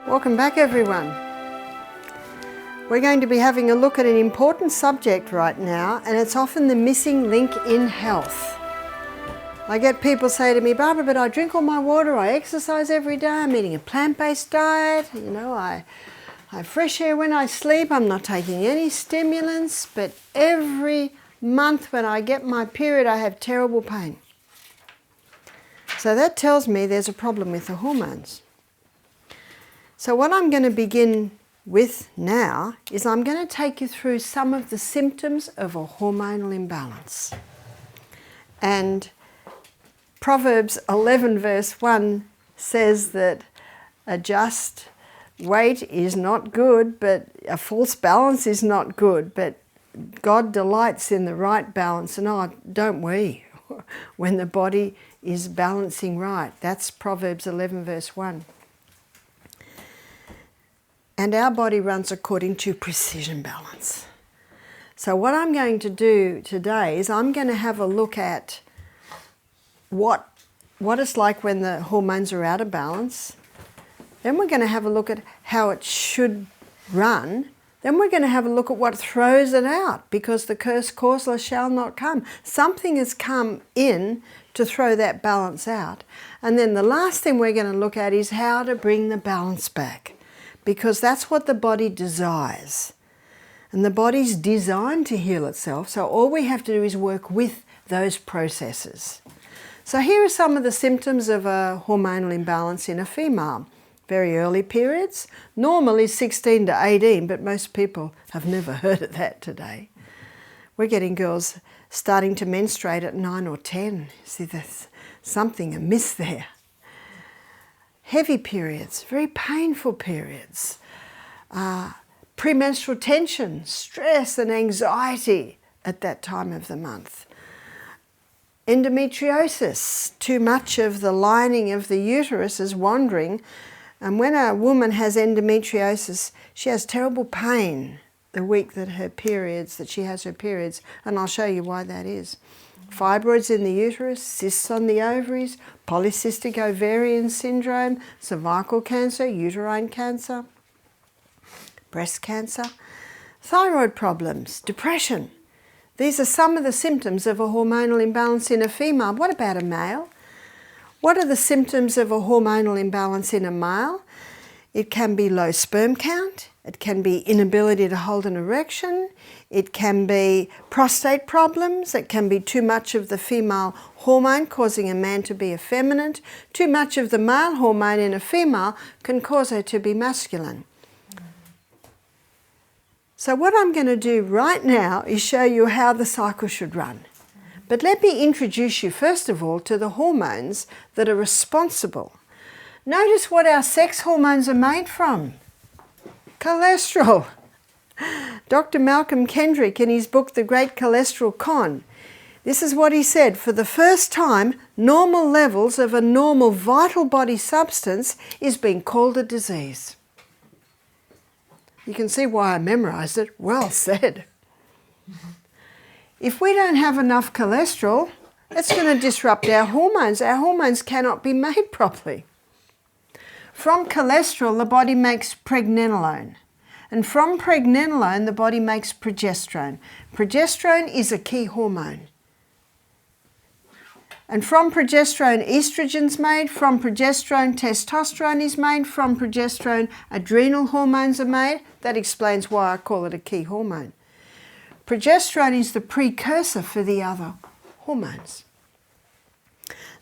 Welcome back, everyone. We're going to be having a look at an important subject right now, and it's often the missing link in health. I get people say to me, Barbara, but I drink all my water, I exercise every day, I'm eating a plant-based diet, I have fresh air when I sleep, I'm not taking any stimulants, but every month when I get my period I have terrible pain. So that tells me there's a problem with the hormones. So what I'm going to begin with now is I'm going to take you through some of the symptoms of a hormonal imbalance. And Proverbs 11 verse 1 says that a just weight is not good, but a false balance is not good, but God delights in the right balance, and don't we, when the body is balancing right. That's Proverbs 11 verse 1. And our body runs according to precision balance. So what I'm going to do today is I'm going to have a look at what it's like when the hormones are out of balance. Then we're going to have a look at how it should run. Then we're going to have a look at what throws it out, because the curse causeless shall not come. Something has come in to throw that balance out. And then the last thing we're going to look at is how to bring the balance back, because that's what the body desires. And the body's designed to heal itself, so all we have to do is work with those processes. So here are some of the symptoms of a hormonal imbalance in a female. Very early periods, normal is 16 to 18, but most people have never heard of that today. We're getting girls starting to menstruate at 9 or 10. See, there's something amiss there. Heavy periods, very painful periods, premenstrual tension, stress and anxiety at that time of the month. Endometriosis, too much of the lining of the uterus is wandering, and when a woman has endometriosis, she has terrible pain the week that she has her periods, and I'll show you why that is. Fibroids in the uterus, cysts on the ovaries, polycystic ovarian syndrome, cervical cancer, uterine cancer, breast cancer, thyroid problems, depression. These are some of the symptoms of a hormonal imbalance in a female. What about a male? What are the symptoms of a hormonal imbalance in a male? It can be low sperm count. It can be inability to hold an erection. It can be prostate problems. It can be too much of the female hormone causing a man to be effeminate. Too much of the male hormone in a female can cause her to be masculine. So what I'm going to do right now is show you how the cycle should run. But let me introduce you first of all to the hormones that are responsible. Notice what our sex hormones are made from. Cholesterol. Dr. Malcolm Kendrick, in his book The Great Cholesterol Con, this is what he said: for the first time, normal levels of a normal vital body substance is being called a disease. You can see why I memorized it. Well said. If we don't have enough cholesterol, it's going to disrupt our hormones. Our hormones cannot be made properly. From cholesterol, the body makes pregnenolone. And from pregnenolone, the body makes progesterone. Progesterone is a key hormone. And from progesterone, estrogen's made. From progesterone, testosterone is made. From progesterone, adrenal hormones are made. That explains why I call it a key hormone. Progesterone is the precursor for the other hormones.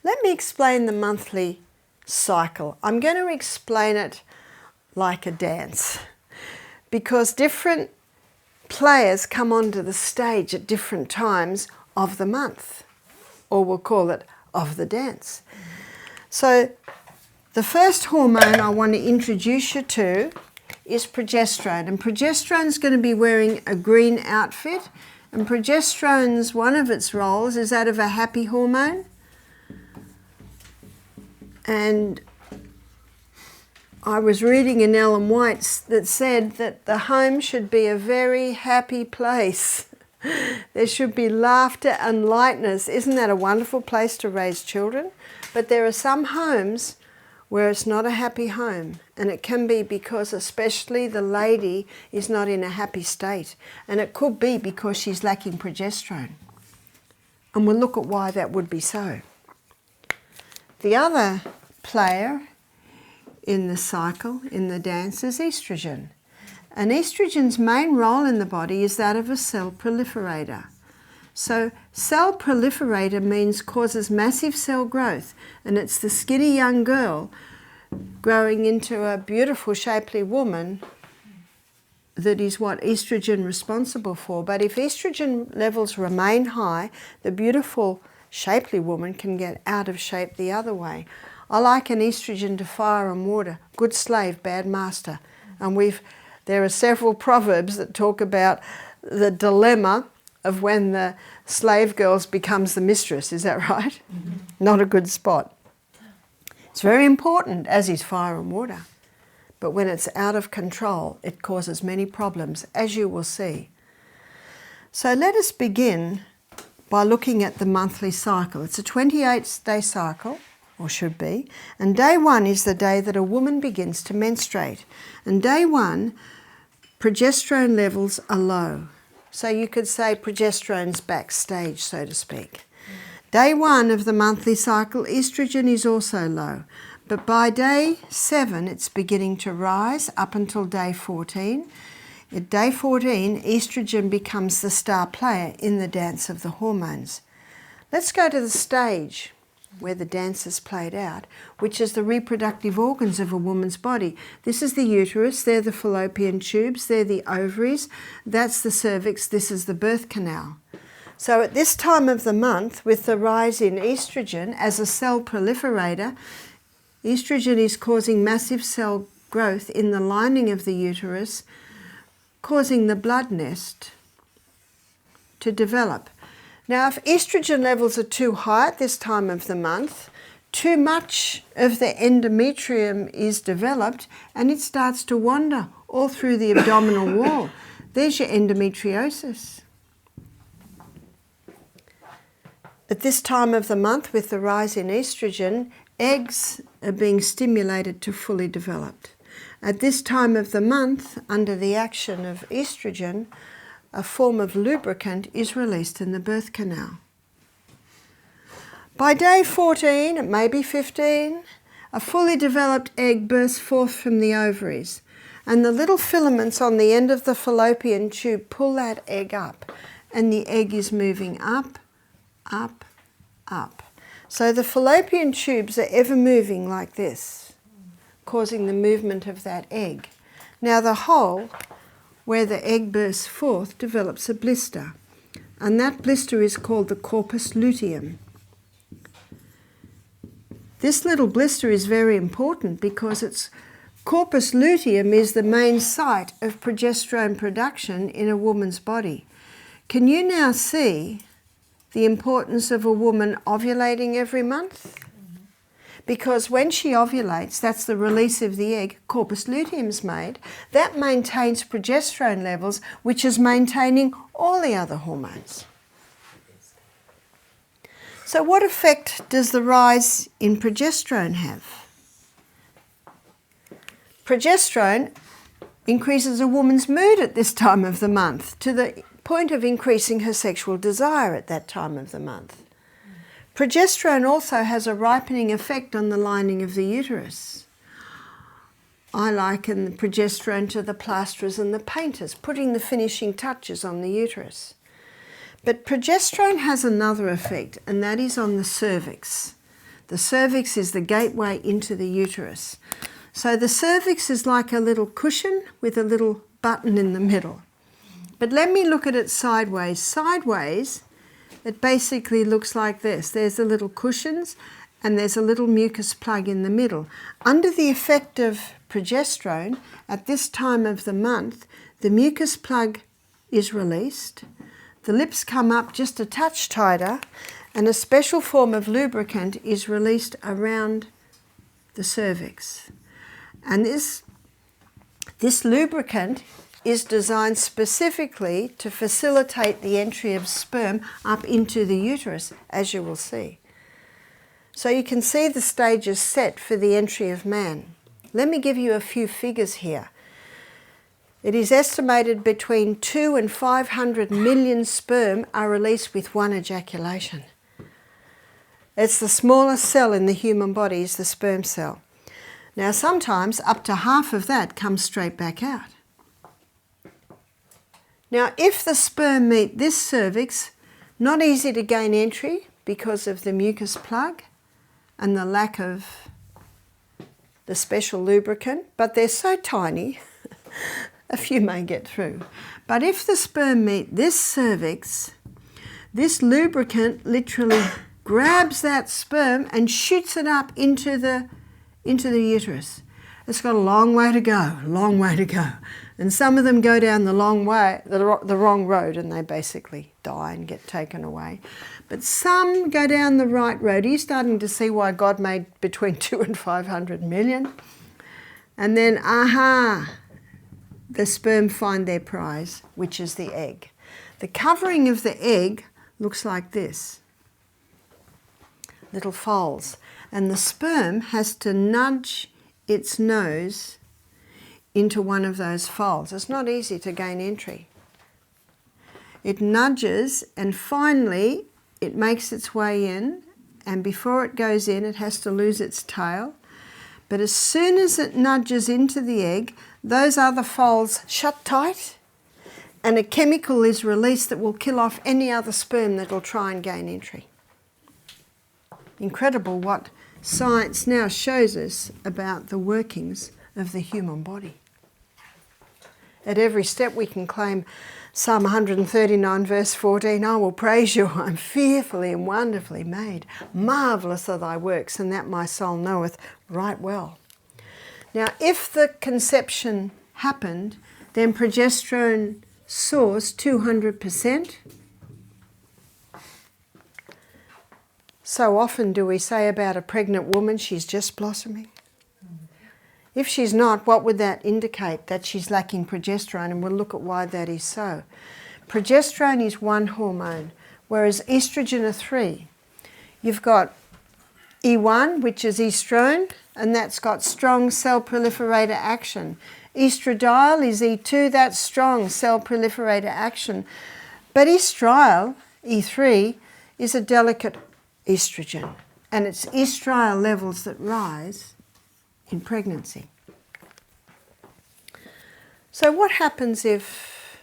Let me explain the monthly cycle. I'm going to explain it like a dance, because different players come onto the stage at different times of the month, or we'll call it of the dance. So the first hormone I want to introduce you to is progesterone, and progesterone is going to be wearing a green outfit, and progesterone's one of its roles is that of a happy hormone. And I was reading in Ellen White's that said that the home should be a very happy place. There should be laughter and lightness. Isn't that a wonderful place to raise children? But there are some homes where it's not a happy home. And it can be because especially the lady is not in a happy state. And it could be because she's lacking progesterone. And we'll look at why that would be so. The other player in the cycle, in the dance, is estrogen. And estrogen's main role in the body is that of a cell proliferator. So cell proliferator means causes massive cell growth, and it's the skinny young girl growing into a beautiful shapely woman that is what estrogen is responsible for. But if estrogen levels remain high, the beautiful shapely woman can get out of shape the other way. I liken estrogen to fire and water, good slave, bad master. And there are several proverbs that talk about the dilemma of when the slave girl becomes the mistress. Is that right? Mm-hmm. Not a good spot. It's very important, as is fire and water. But when it's out of control, it causes many problems, as you will see. So let us begin by looking at the monthly cycle. It's a 28-day cycle, or should be, and day 1 is the day that a woman begins to menstruate. And day 1, progesterone levels are low. So you could say progesterone's backstage, so to speak. Day 1 of the monthly cycle, estrogen is also low. But by day 7, it's beginning to rise up until day 14. At day 14, estrogen becomes the star player in the dance of the hormones. Let's go to the stage where the dance is played out, which is the reproductive organs of a woman's body. This is the uterus, they're the fallopian tubes, they're the ovaries, that's the cervix, this is the birth canal. So at this time of the month, with the rise in estrogen as a cell proliferator, estrogen is causing massive cell growth in the lining of the uterus, causing the blood nest to develop. Now, if estrogen levels are too high at this time of the month, too much of the endometrium is developed and it starts to wander all through the abdominal wall. There's your endometriosis. At this time of the month, with the rise in estrogen, eggs are being stimulated to fully develop. At this time of the month, under the action of estrogen, a form of lubricant is released in the birth canal. By day 14, it may be 15, a fully developed egg bursts forth from the ovaries, and the little filaments on the end of the fallopian tube pull that egg up, and the egg is moving up, up, up. So the fallopian tubes are ever moving like this, causing the movement of that egg. Now the hole where the egg bursts forth develops a blister, and that blister is called the corpus luteum. This little blister is very important because corpus luteum is the main site of progesterone production in a woman's body. Can you now see the importance of a woman ovulating every month? Because when she ovulates, that's the release of the egg, corpus luteum's made. That maintains progesterone levels, which is maintaining all the other hormones. So what effect does the rise in progesterone have? Progesterone increases a woman's mood at this time of the month to the point of increasing her sexual desire at that time of the month. Progesterone also has a ripening effect on the lining of the uterus. I liken the progesterone to the plasterers and the painters, putting the finishing touches on the uterus. But progesterone has another effect, and that is on the cervix. The cervix is the gateway into the uterus. So the cervix is like a little cushion with a little button in the middle. But let me look at it sideways. Sideways, it basically looks like this. There's the little cushions and there's a little mucus plug in the middle. Under the effect of progesterone, at this time of the month, the mucus plug is released, the lips come up just a touch tighter, and a special form of lubricant is released around the cervix. And this lubricant is designed specifically to facilitate the entry of sperm up into the uterus, as you will see. So you can see the stages set for the entry of man. Let me give you a few figures here. It is estimated between 2 and 500 million sperm are released with one ejaculation. It's the smallest cell in the human body is the sperm cell. Now sometimes up to half of that comes straight back out. Now if the sperm meet this cervix, not easy to gain entry because of the mucus plug and the lack of the special lubricant, but they're so tiny, a few may get through. But if the sperm meet this cervix, this lubricant literally grabs that sperm and shoots it up into the uterus. It's got a long way to go, long way to go. And some of them go down the long way, the wrong road, and they basically die and get taken away. But some go down the right road. Are you starting to see why God made between 2 and 500 million? And then, the sperm find their prize, which is the egg. The covering of the egg looks like this. Little folds. And the sperm has to nudge its nose into one of those folds. It's not easy to gain entry. It nudges and finally it makes its way in, and before it goes in it has to lose its tail. But as soon as it nudges into the egg, those other folds shut tight and a chemical is released that will kill off any other sperm that will try and gain entry. Incredible what science now shows us about the workings of the human body. At every step we can claim Psalm 139 verse 14, I will praise you, I'm fearfully and wonderfully made. Marvellous are thy works, and that my soul knoweth right well. Now if the conception happened, then progesterone soars 200%. So often do we say about a pregnant woman, she's just blossoming. If she's not, what would that indicate? That she's lacking progesterone, and we'll look at why that is so. Progesterone is one hormone, whereas estrogen are three. You've got E1, which is estrone, and that's got strong cell proliferator action. Estradiol is E2, that's strong cell proliferator action. But estriol, E3, is a delicate estrogen, and it's estriol levels that rise in pregnancy. So what happens if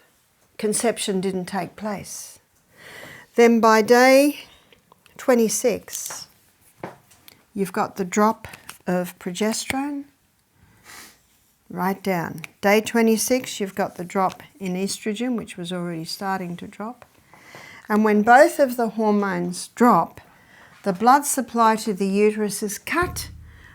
conception didn't take place? Then by day 26, you've got the drop of progesterone. Right down. Day 26, you've got the drop in estrogen, which was already starting to drop. And when both of the hormones drop, the blood supply to the uterus is cut.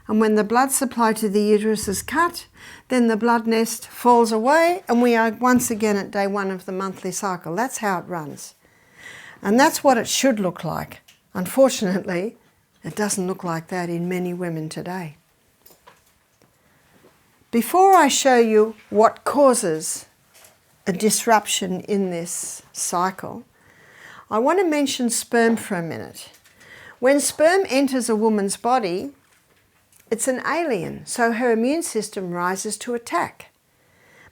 And when the blood supply to the uterus is cut, then the blood nest falls away and we are once again at day 1 of the monthly cycle. That's how it runs. And that's what it should look like. Unfortunately, it doesn't look like that in many women today. Before I show you what causes a disruption in this cycle, I want to mention sperm for a minute. When sperm enters a woman's body, it's an alien, so her immune system rises to attack.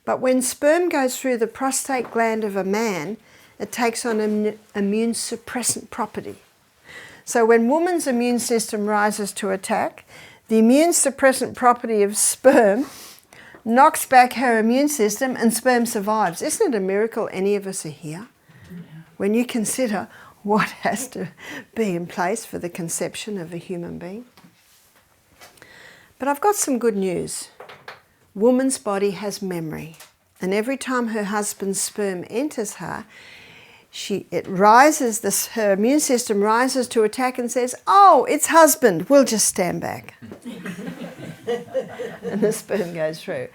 But when sperm goes through the prostate gland of a man, it takes on an immune suppressant property. So when woman's immune system rises to attack, the immune suppressant property of sperm knocks back her immune system and sperm survives. Isn't it a miracle any of us are here? Yeah. When you consider what has to be in place for the conception of a human being. But I've got some good news. Woman's body has memory, and every time her husband's sperm enters her, her immune system rises to attack and says, oh, it's husband, we'll just stand back. And the sperm goes through.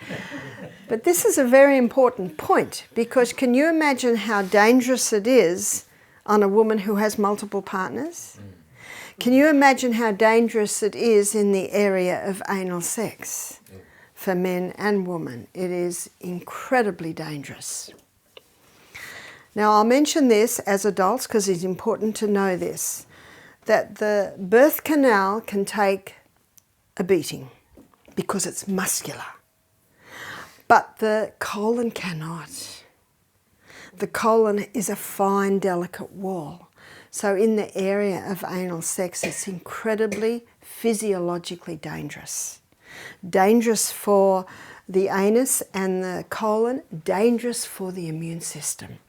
But this is a very important point, because can you imagine how dangerous it is on a woman who has multiple partners? Can you imagine how dangerous it is in the area of anal sex for men and women? It is incredibly dangerous. Now I'll mention this as adults because it's important to know this. that the birth canal can take a beating because it's muscular. But the colon cannot. The colon is a fine, delicate wall. So in the area of anal sex, it's incredibly physiologically dangerous. Dangerous for the anus and the colon, dangerous for the immune system,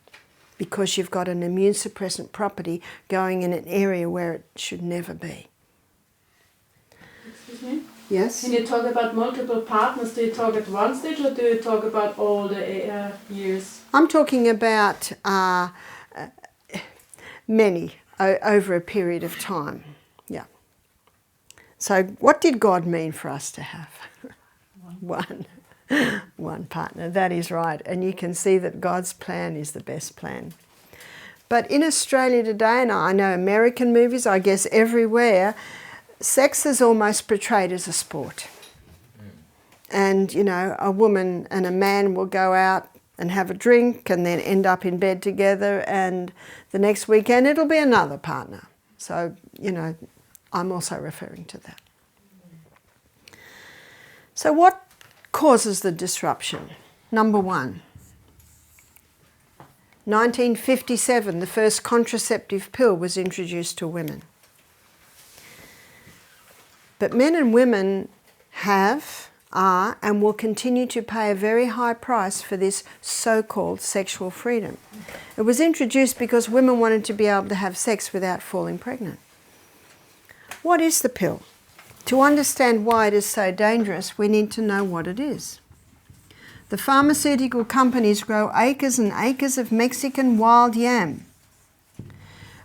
because you've got an immune suppressant property going in an area where it should never be. Excuse me? Yes? Can you talk about multiple partners? Do you talk at one stage or do you talk about all the years? I'm talking about many over a period of time. Yeah. So what did God mean for us to have? One partner, that is right. And you can see that God's plan is the best plan. But in Australia today, and I know American movies, I guess everywhere, sex is almost portrayed as a sport. And, you know, a woman and a man will go out and have a drink and then end up in bed together, and the next weekend it'll be another partner. So, you know, I'm also referring to that. So what causes the disruption? Number one, 1957, the first contraceptive pill was introduced to women. But men and women are, and will continue to pay a very high price for this so-called sexual freedom. It was introduced because women wanted to be able to have sex without falling pregnant. What is the pill? To understand why it is so dangerous, we need to know what it is. The pharmaceutical companies grow acres and acres of Mexican wild yam.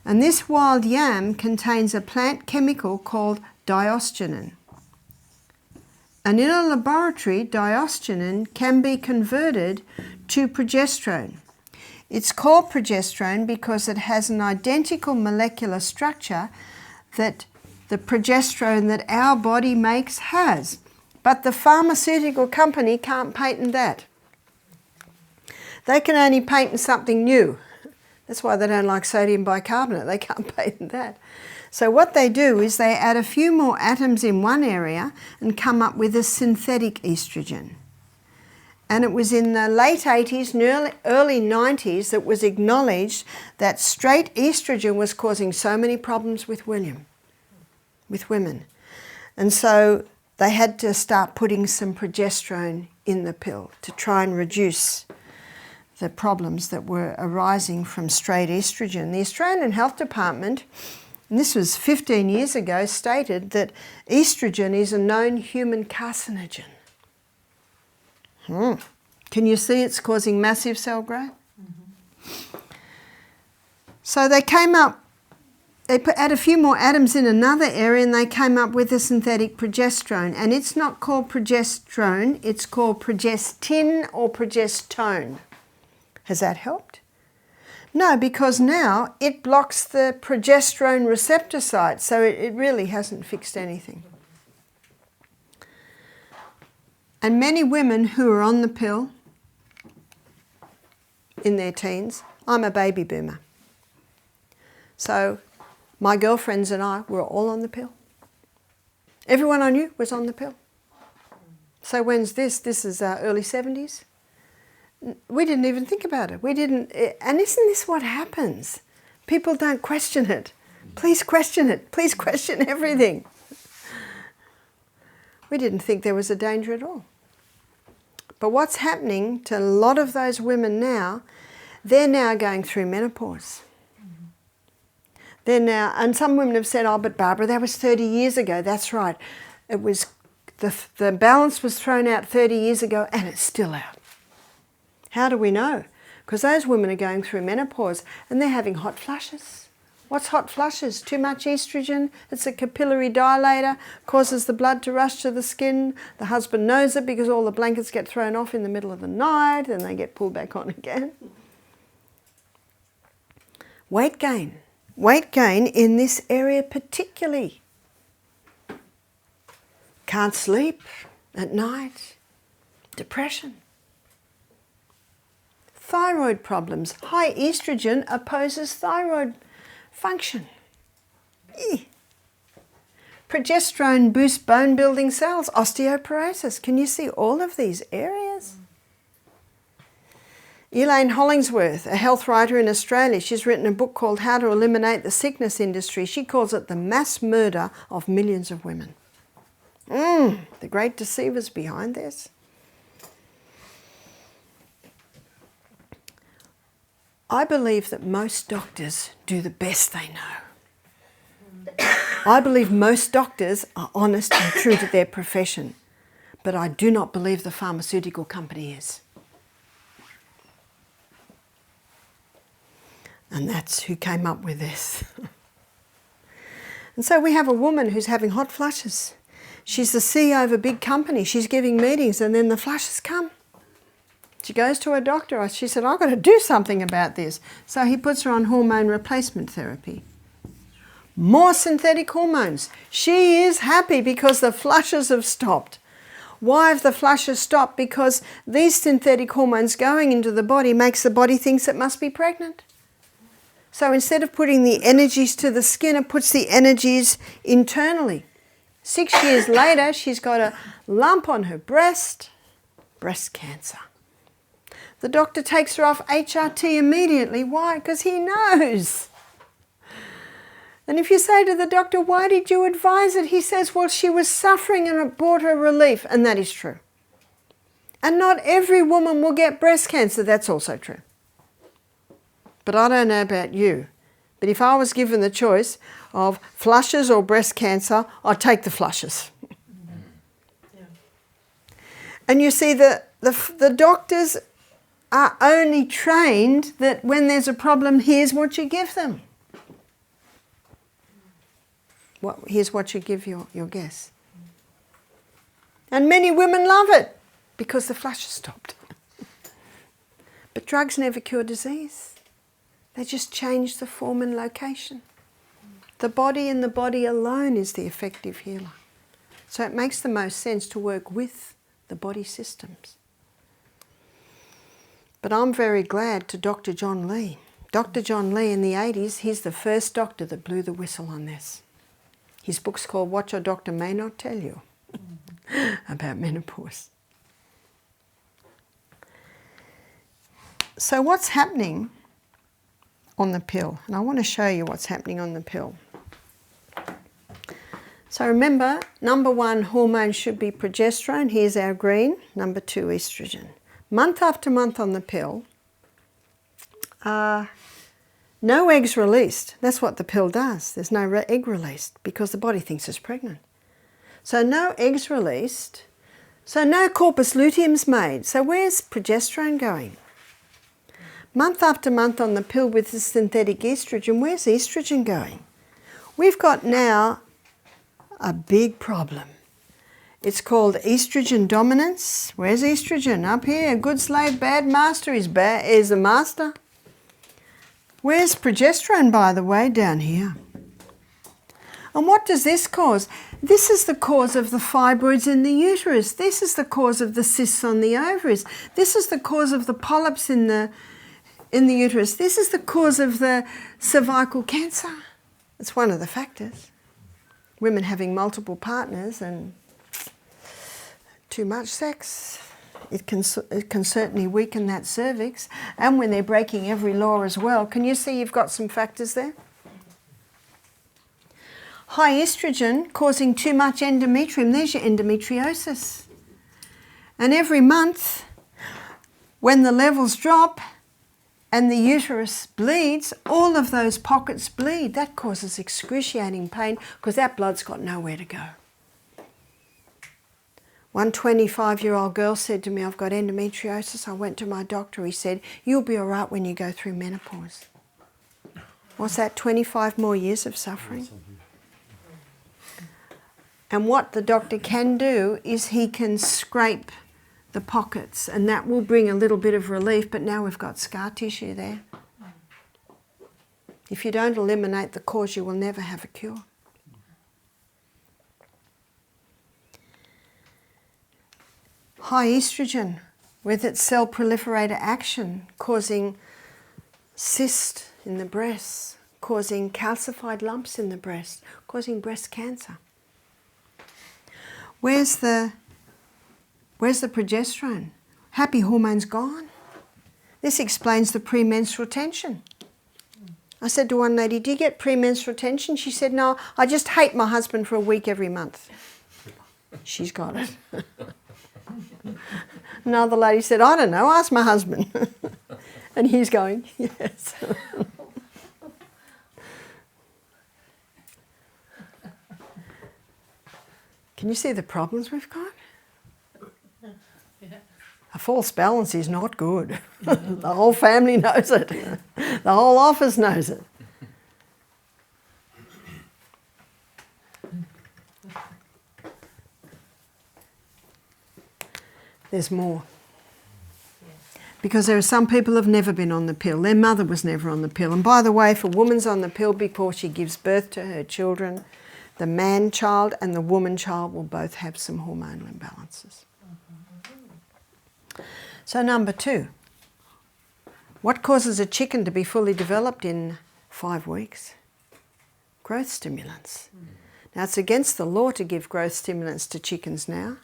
And this wild yam contains a plant chemical called diosgenin. And in a laboratory, diosgenin can be converted to progesterone. It's called progesterone because it has an identical molecular structure that the progesterone that our body makes has. But the pharmaceutical company can't patent that. They can only patent something new. That's why they don't like sodium bicarbonate. They can't patent that. So what they do is they add a few more atoms in one area and come up with a synthetic estrogen. And it was in the late 80s and early 90s that was acknowledged that straight estrogen was causing so many problems with women. And so they had to start putting some progesterone in the pill to try and reduce the problems that were arising from straight estrogen. The Australian Health Department, and this was 15 years ago, stated that estrogen is a known human carcinogen. Can you see it's causing massive cell growth? Mm-hmm. So they came up, they add a few more atoms in another area and they came up with a synthetic progesterone. And it's not called progesterone, it's called progestin or progestone. Has that helped? No, because now it blocks the progesterone receptor site, so it really hasn't fixed anything. And many women who are on the pill in their teens, I'm a baby boomer. So my girlfriends and I were all on the pill. Everyone I knew was on the pill. So when's this? This is early 70s. We didn't even think about it. And isn't this what happens? People don't question it. Please question it. Please question everything. We didn't think there was a danger at all. But what's happening to a lot of those women now, they're now going through menopause. They're now, and some women have said, oh, but Barbara, that was 30 years ago. That's right. It was, the balance was thrown out 30 years ago and it's still out. How do we know? Because those women are going through menopause and they're having hot flushes. What's hot flushes? Too much estrogen. It's a capillary dilator, causes the blood to rush to the skin. The husband knows it because all the blankets get thrown off in the middle of the night and they get pulled back on again. Weight gain. Weight gain in this area particularly. Can't sleep at night. Depression. Thyroid problems. High estrogen opposes thyroid function. Progesterone boosts bone building cells, osteoporosis. Can you see all of these areas? Elaine Hollingsworth, a health writer in Australia, she's written a book called How to Eliminate the Sickness Industry. She calls it the mass murder of millions of women. The great deceivers behind this. I believe that most doctors do the best they know. I believe most doctors are honest and true to their profession, but I do not believe the pharmaceutical company is. And that's who came up with this. And so we have a woman who's having hot flushes. She's the CEO of a big company. She's giving meetings and then the flushes come. She goes to her doctor. She said, I've got to do something about this. So he puts her on hormone replacement therapy. More synthetic hormones. She is happy because the flushes have stopped. Why have the flushes stopped? Because these synthetic hormones going into the body makes the body think it must be pregnant. So instead of putting the energies to the skin, it puts the energies internally. 6 years later, she's got a lump on her breast cancer. The doctor takes her off HRT immediately. Why? Because he knows. And if you say to the doctor, why did you advise it? He says, well, she was suffering and it brought her relief. And that is true. And not every woman will get breast cancer. That's also true. But I don't know about you. But if I was given the choice of flushes or breast cancer, I'd take the flushes. And you see, the doctors are only trained that when there's a problem, here's what you give them. Here's what you give your guest. And many women love it because the flushes stopped. But drugs never cure disease. They just change the form and location. The body and the body alone is the effective healer. So it makes the most sense to work with the body systems. But I'm very glad to Dr. John Lee. Dr. John Lee in the 80s, he's the first doctor that blew the whistle on this. His book's called What Your Doctor May Not Tell You about menopause. So what's happening on the pill? And I want to show you what's happening on the pill. So remember, number 1 hormone should be progesterone. Here's our green. Number 2, estrogen. Month after month on the pill, no eggs released. That's what the pill does. There's no egg released because the body thinks it's pregnant. So no eggs released. So no corpus luteum's made. So where's progesterone going? Month after month on the pill with the synthetic estrogen, where's estrogen going? We've got now a big problem. It's called estrogen dominance. Where's estrogen? Up here. Good slave, bad master is a master. Where's progesterone, by the way? Down here. And what does this cause? This is the cause of the fibroids in the uterus. This is the cause of the cysts on the ovaries. This is the cause of the polyps in the uterus. This is the cause of the cervical cancer. It's one of the factors. Women having multiple partners and too much sex. It can certainly weaken that cervix. And when they're breaking every law as well. Can you see you've got some factors there? High estrogen causing too much endometrium. There's your endometriosis. And every month, when the levels drop and the uterus bleeds, all of those pockets bleed. That causes excruciating pain because that blood's got nowhere to go. One 25-year-old girl said to me, I've got endometriosis. I went to my doctor. He said, you'll be all right when you go through menopause. What's that, 25 more years of suffering? And what the doctor can do is he can scrape the pockets and that will bring a little bit of relief, but now we've got scar tissue there. If you don't eliminate the cause, you will never have a cure. High estrogen with its cell proliferator action causing cyst in the breasts, causing calcified lumps in the breast, causing breast cancer. Where's the progesterone? Happy hormone's gone. This explains the premenstrual tension. I said to one lady, do you get premenstrual tension? She said, no, I just hate my husband for a week every month. She's got it. Another lady said, I don't know, ask my husband. And he's going, yes. Can you see the problems we've got? A false balance is not good. The whole family knows it. The whole office knows it. There's more. Because there are some people who have never been on the pill. Their mother was never on the pill. And by the way, if a woman's on the pill before she gives birth to her children, the man child and the woman child will both have some hormonal imbalances. So number 2, what causes a chicken to be fully developed in 5 weeks? Growth stimulants. Now it's against the law to give growth stimulants to chickens now.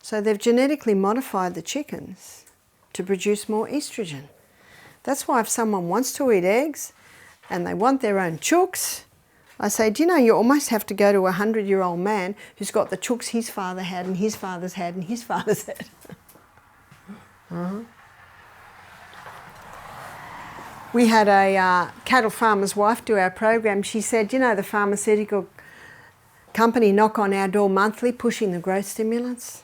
So they've genetically modified the chickens to produce more estrogen. That's why if someone wants to eat eggs and they want their own chooks, I say, do you know you almost have to go to a 100-year-old man who's got the chooks his father had and his father's had and his father's had. We had a cattle farmer's wife do our program. She said, you know, the pharmaceutical company knock on our door monthly pushing the growth stimulants.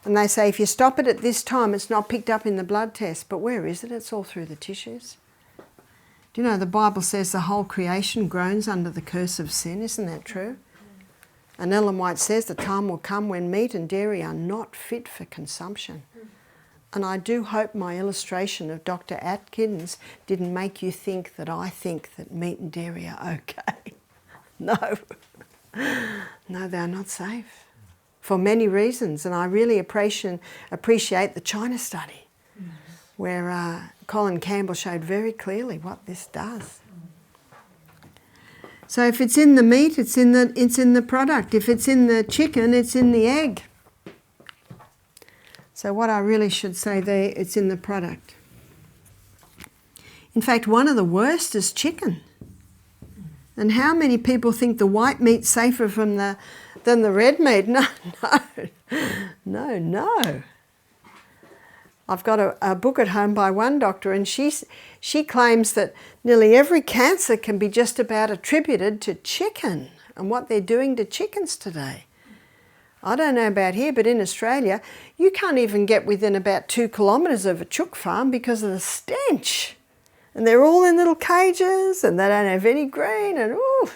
And they say, if you stop it at this time, it's not picked up in the blood test. But where is it? It's all through the tissues. Do you know the Bible says the whole creation groans under the curse of sin? Isn't that true? And Ellen White says the time will come when meat and dairy are not fit for consumption. And I do hope my illustration of Dr. Atkins didn't make you think that I think that meat and dairy are okay. No. No, they're not safe. For many reasons. And I really appreciate the China study where Colin Campbell showed very clearly what this does. So if it's in the meat, it's in the product. If it's in the chicken, it's in the egg. So what I really should say there, it's in the product. In fact, one of the worst is chicken. And how many people think the white meat's safer than the red meat? No. I've got a book at home by one doctor, and she claims that nearly every cancer can be just about attributed to chicken and what they're doing to chickens today. I don't know about here, but in Australia, you can't even get within about 2 kilometres of a chook farm because of the stench. And they're all in little cages, and they don't have any green, and ooh.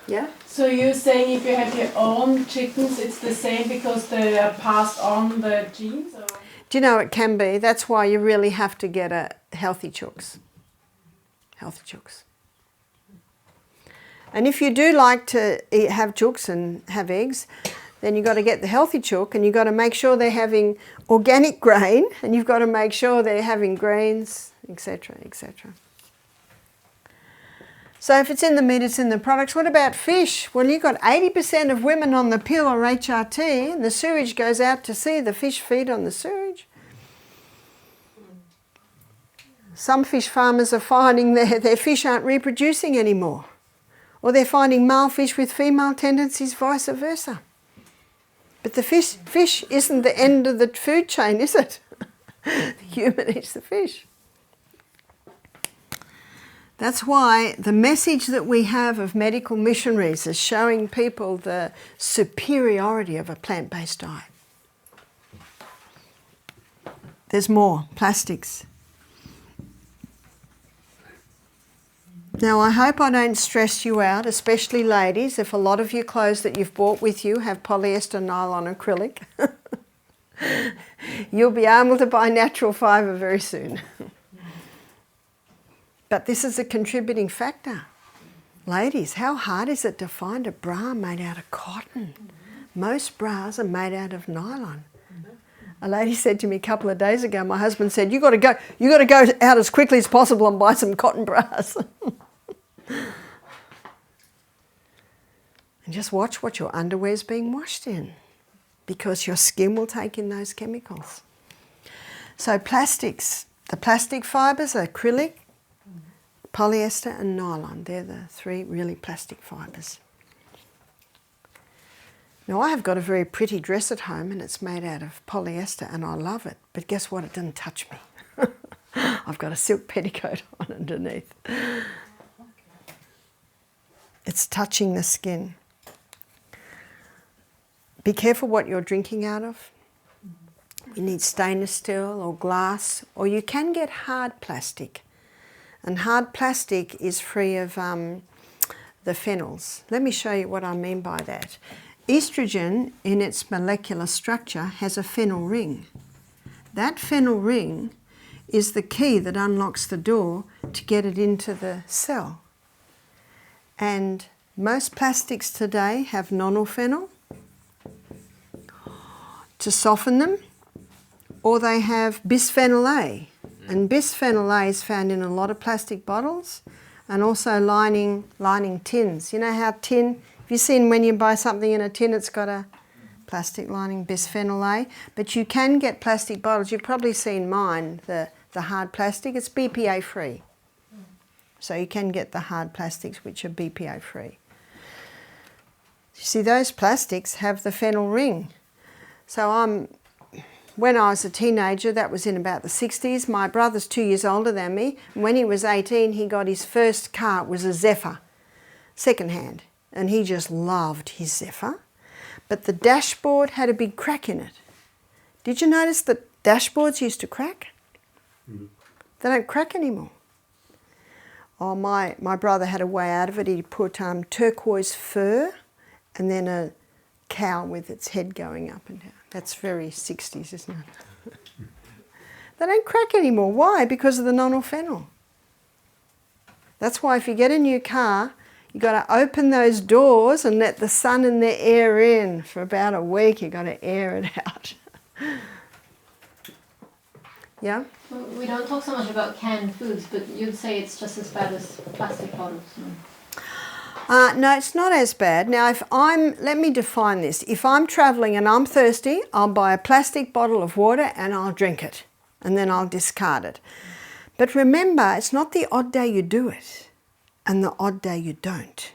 Yeah? So you're saying if you have your own chickens, it's the same because they are passed on the genes? Or? Do you know it can be? That's why you really have to get a healthy chooks. Healthy chooks. And if you do like to have chooks and have eggs, then you've got to get the healthy chook, and you've got to make sure they're having organic grain, and you've got to make sure they're having greens, etc., etc. So if it's in the meat, it's in the products. What about fish? Well, you've got 80% of women on the pill or HRT, and the sewage goes out to sea. The fish feed on the sewage. Some fish farmers are finding their fish aren't reproducing anymore. Or they're finding male fish with female tendencies, vice versa. But the fish isn't the end of the food chain, is it? The human eats the fish. That's why the message that we have of medical missionaries is showing people the superiority of a plant-based diet. There's more. Plastics. Now, I hope I don't stress you out, especially ladies, if a lot of your clothes that you've bought with you have polyester, nylon, acrylic. You'll be able to buy natural fibre very soon. But this is a contributing factor. Ladies, how hard is it to find a bra made out of cotton? Most bras are made out of nylon. A lady said to me a couple of days ago, my husband said, you got to go out as quickly as possible and buy some cotton bras. And just watch what your underwear's being washed in, because your skin will take in those chemicals. So plastics, the plastic fibres are acrylic, polyester and nylon. They're the three really plastic fibres. Now I have got a very pretty dress at home and it's made out of polyester and I love it. But guess what? It doesn't touch me. I've got a silk petticoat on underneath. It's touching the skin. Be careful what you're drinking out of. You need stainless steel or glass, or you can get hard plastic. And hard plastic is free of the phenols. Let me show you what I mean by that. Estrogen, in its molecular structure, has a phenyl ring. That phenyl ring is the key that unlocks the door to get it into the cell. And most plastics today have nonylphenol to soften them, or they have bisphenol A. And bisphenol A is found in a lot of plastic bottles and also lining tins. You know how tin, have you seen when you buy something in a tin it's got a plastic lining, bisphenol A? But you can get plastic bottles. You've probably seen mine, the hard plastic. It's BPA free. So you can get the hard plastics which are BPA free. You see, those plastics have the phenyl ring. So when I was a teenager, that was in about the 60s, my brother's 2 years older than me. And when he was 18, he got his first car. It was a Zephyr, second-hand. And he just loved his Zephyr. But the dashboard had a big crack in it. Did you notice that dashboards used to crack? Mm. They don't crack anymore. Oh, my brother had a way out of it. He put turquoise fur and then a cow with its head going up and down. That's very 60s, isn't it? They don't crack anymore. Why? Because of the nonylphenol. That's why if you get a new car, you've got to open those doors and let the sun and the air in for about a week. You've got to air it out. Yeah? Well, we don't talk so much about canned foods, but you'd say it's just as bad as plastic bottles. No, it's not as bad. Now, let me define this. If I'm travelling and I'm thirsty, I'll buy a plastic bottle of water and I'll drink it. And then I'll discard it. But remember, it's not the odd day you do it and the odd day you don't.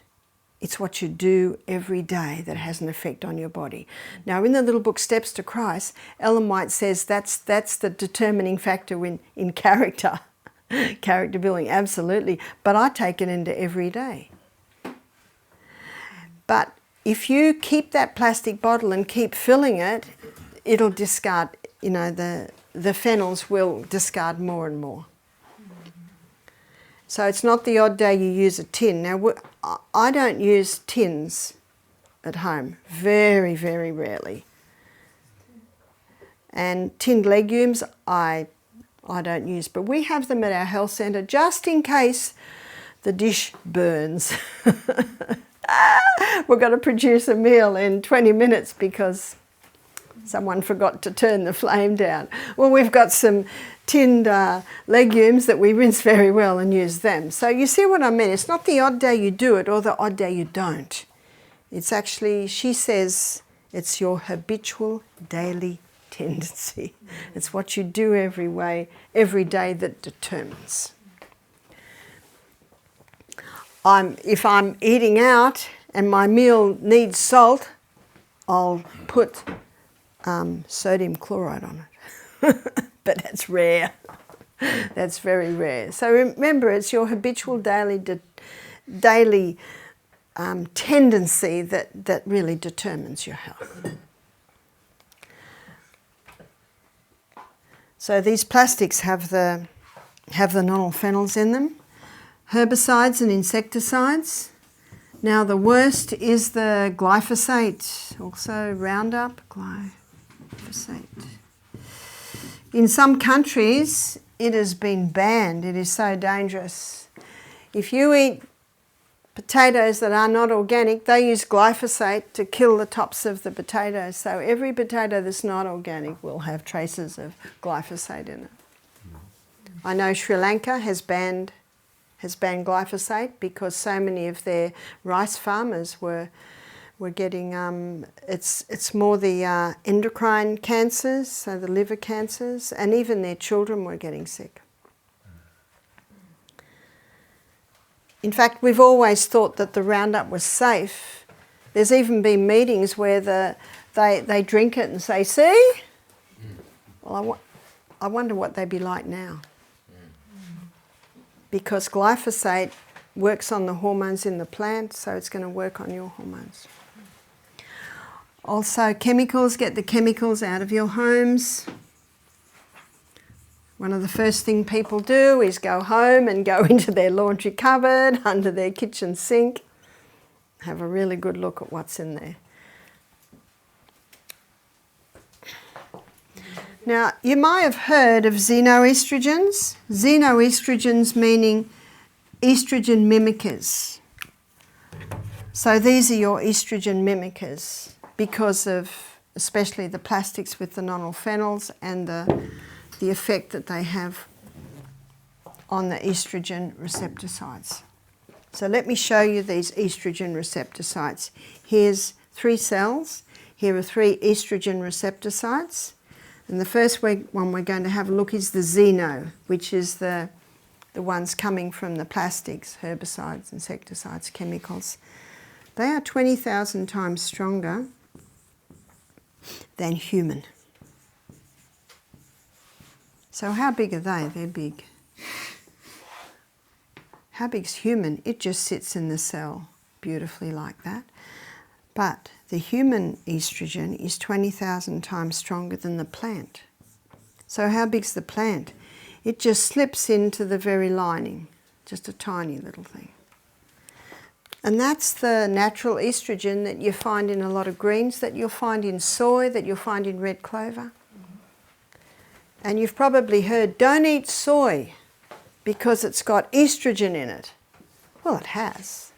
It's what you do every day that has an effect on your body. Now, in the little book Steps to Christ, Ellen White says that's the determining factor in character. Character building, absolutely. But I take it into every day. But if you keep that plastic bottle and keep filling it, it'll discard, the phenols will discard more and more. So it's not the odd day you use a tin. Now, I don't use tins at home, very, very rarely. And tinned legumes, I don't use, but we have them at our health centre just in case the dish burns. We're going to produce a meal in 20 minutes because someone forgot to turn the flame down. Well, we've got some tinned legumes that we rinse very well and use them. So you see what I mean? It's not the odd day you do it or the odd day you don't. It's actually, she says, it's your habitual daily tendency. It's what you do every day that determines. If I'm eating out and my meal needs salt, I'll put sodium chloride on it. But that's rare. That's very rare. So remember, it's your habitual daily tendency that really determines your health. So these plastics have the nonylphenols in them. Herbicides and insecticides. Now the worst is the glyphosate, also Roundup, glyphosate. In some countries it has been banned. It is so dangerous. If you eat potatoes that are not organic, they use glyphosate to kill the tops of the potatoes. So every potato that's not organic will have traces of glyphosate in it. I know Sri Lanka has has banned glyphosate because so many of their rice farmers were getting, it's more the endocrine cancers, so the liver cancers, and even their children were getting sick. In fact, we've always thought that the Roundup was safe. There's even been meetings where they drink it and say, see? Well, I wonder what they'd be like now. Because glyphosate works on the hormones in the plant, so it's going to work on your hormones. Also, chemicals, get the chemicals out of your homes. One of the first things people do is go home and go into their laundry cupboard, under their kitchen sink. Have a really good look at what's in there. Now, you might have heard of xenoestrogens. Xenoestrogens meaning estrogen mimickers. So these are your estrogen mimickers because of especially the plastics with the nonylphenols and the effect that they have on the estrogen receptor sites. So let me show you these estrogen receptor sites. Here's 3 cells. Here are 3 estrogen receptor sites. And the first one we're going to have a look is the xeno, which is the ones coming from the plastics, herbicides, insecticides, chemicals. They are 20,000 times stronger than human. So how big are they? They're big. How big's human? It just sits in the cell beautifully like that. But the human estrogen is 20,000 times stronger than the plant. So how big's the plant? It just slips into the very lining, just a tiny little thing. And that's the natural estrogen that you find in a lot of greens, that you'll find in soy, that you'll find in red clover. And you've probably heard, don't eat soy because it's got estrogen in it. Well, it has,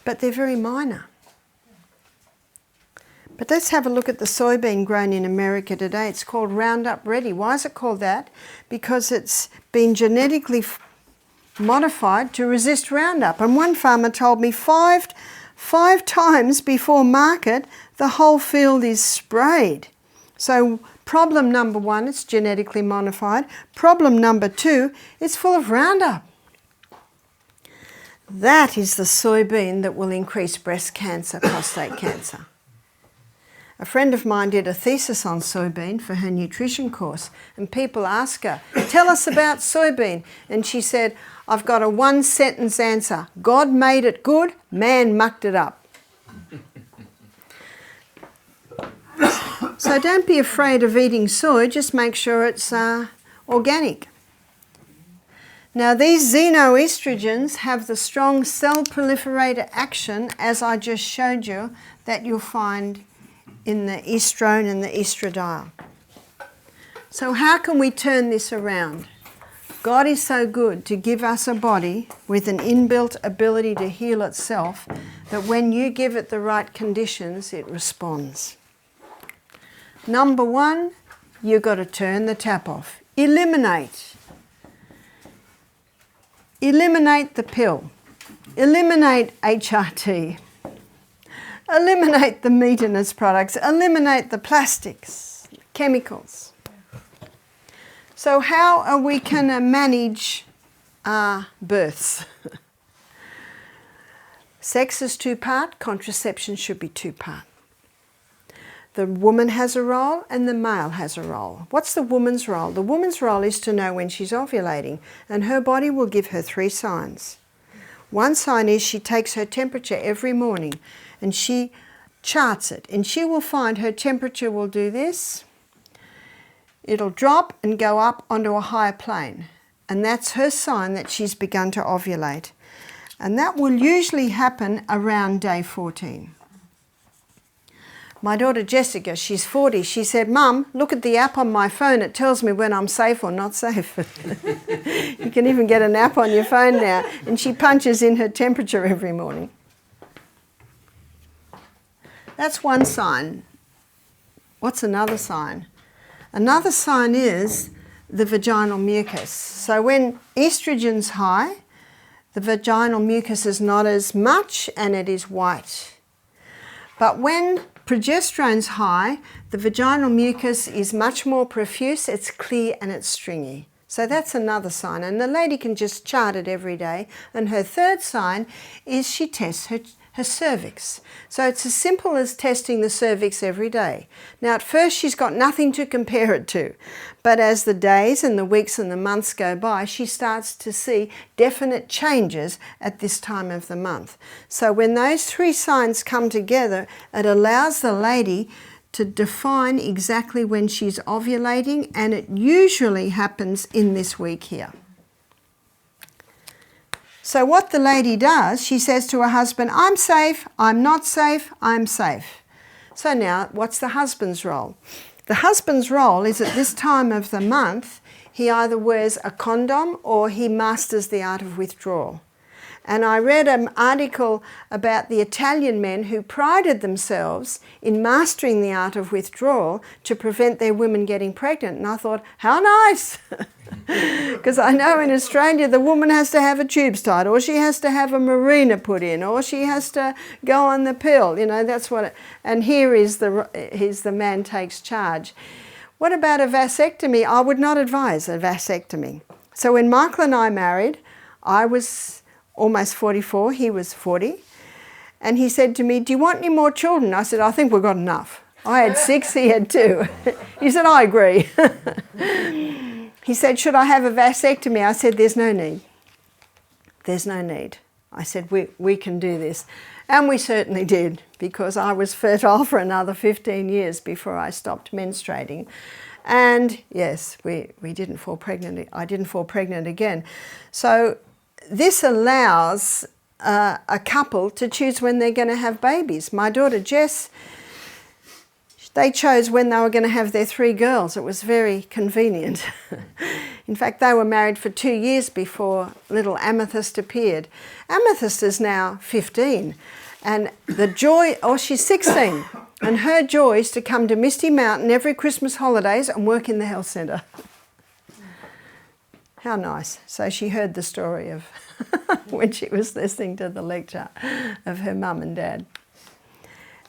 but they're very minor. But let's have a look at the soybean grown in America today. It's called Roundup Ready. Why is it called that? Because it's been genetically modified to resist Roundup. And one farmer told me five times before market, the whole field is sprayed. So problem number 1, it's genetically modified. Problem number 2, it's full of Roundup. That is the soybean that will increase breast cancer, prostate cancer. A friend of mine did a thesis on soybean for her nutrition course, and people ask her, tell us about soybean. And she said, I've got a 1-sentence answer. God made it good, man mucked it up. So don't be afraid of eating soy, just make sure it's organic. Now these xenoestrogens have the strong cell proliferator action, as I just showed you, that you'll find in the estrone and the estradiol. So how can we turn this around? God is so good to give us a body with an inbuilt ability to heal itself that when you give it the right conditions, it responds. Number 1, you've got to turn the tap off. Eliminate. Eliminate the pill. Eliminate HRT. Eliminate the meat and its products. Eliminate the plastics, chemicals. So how are we going to manage our births? Sex is 2-part, contraception should be 2-part. The woman has a role and the male has a role. What's the woman's role? The woman's role is to know when she's ovulating, and her body will give her 3 signs. One sign is she takes her temperature every morning and she charts it, and she will find her temperature will do this. It'll drop and go up onto a higher plane, and that's her sign that she's begun to ovulate. And that will usually happen around day 14. My daughter Jessica, she's 40, she said, Mum, look at the app on my phone, it tells me when I'm safe or not safe. You can even get an app on your phone now, and she punches in her temperature every morning. That's one sign. What's another sign? Another sign is the vaginal mucus. So when estrogen's high, the vaginal mucus is not as much and it is white. But when progesterone's high, the vaginal mucus is much more profuse, it's clear and it's stringy. So that's another sign, and the lady can just chart it every day. And her third sign is she tests her cervix. So it's as simple as testing the cervix every day. Now at first she's got nothing to compare it to, but as the days and the weeks and the months go by, she starts to see definite changes at this time of the month. So when those three signs come together, it allows the lady to define exactly when she's ovulating, and it usually happens in this week here. So what the lady does, she says to her husband, I'm safe, I'm not safe, I'm safe. So now, what's the husband's role? The husband's role is at this time of the month, he either wears a condom or he masters the art of withdrawal. And I read an article about the Italian men who prided themselves in mastering the art of withdrawal to prevent their women getting pregnant. And I thought, how nice! Because I know in Australia the woman has to have a tubes tied, or she has to have a marina put in, or she has to go on the pill. You know, that's what and here is the man takes charge. What about a vasectomy? I would not advise a vasectomy. So when Michael and I married, I was almost 44, he was 40, and he said to me, do you want any more children? I said, I think we've got enough. I had 6, he had 2. He said, I agree. He said, should I have a vasectomy? I said, there's no need. There's no need. I said, we can do this. And we certainly did, because I was fertile for another 15 years before I stopped menstruating. And yes, we didn't fall pregnant. I didn't fall pregnant again. So this allows a couple to choose when they're going to have babies. My daughter Jess, they chose when they were going to have their 3 girls. It was very convenient. In fact, they were married for 2 years before little Amethyst appeared. Amethyst is now 15, and the joy, or she's 16, and her joy is to come to Misty Mountain every Christmas holidays and work in the health centre. How nice. So she heard the story of when she was listening to the lecture of her mum and dad.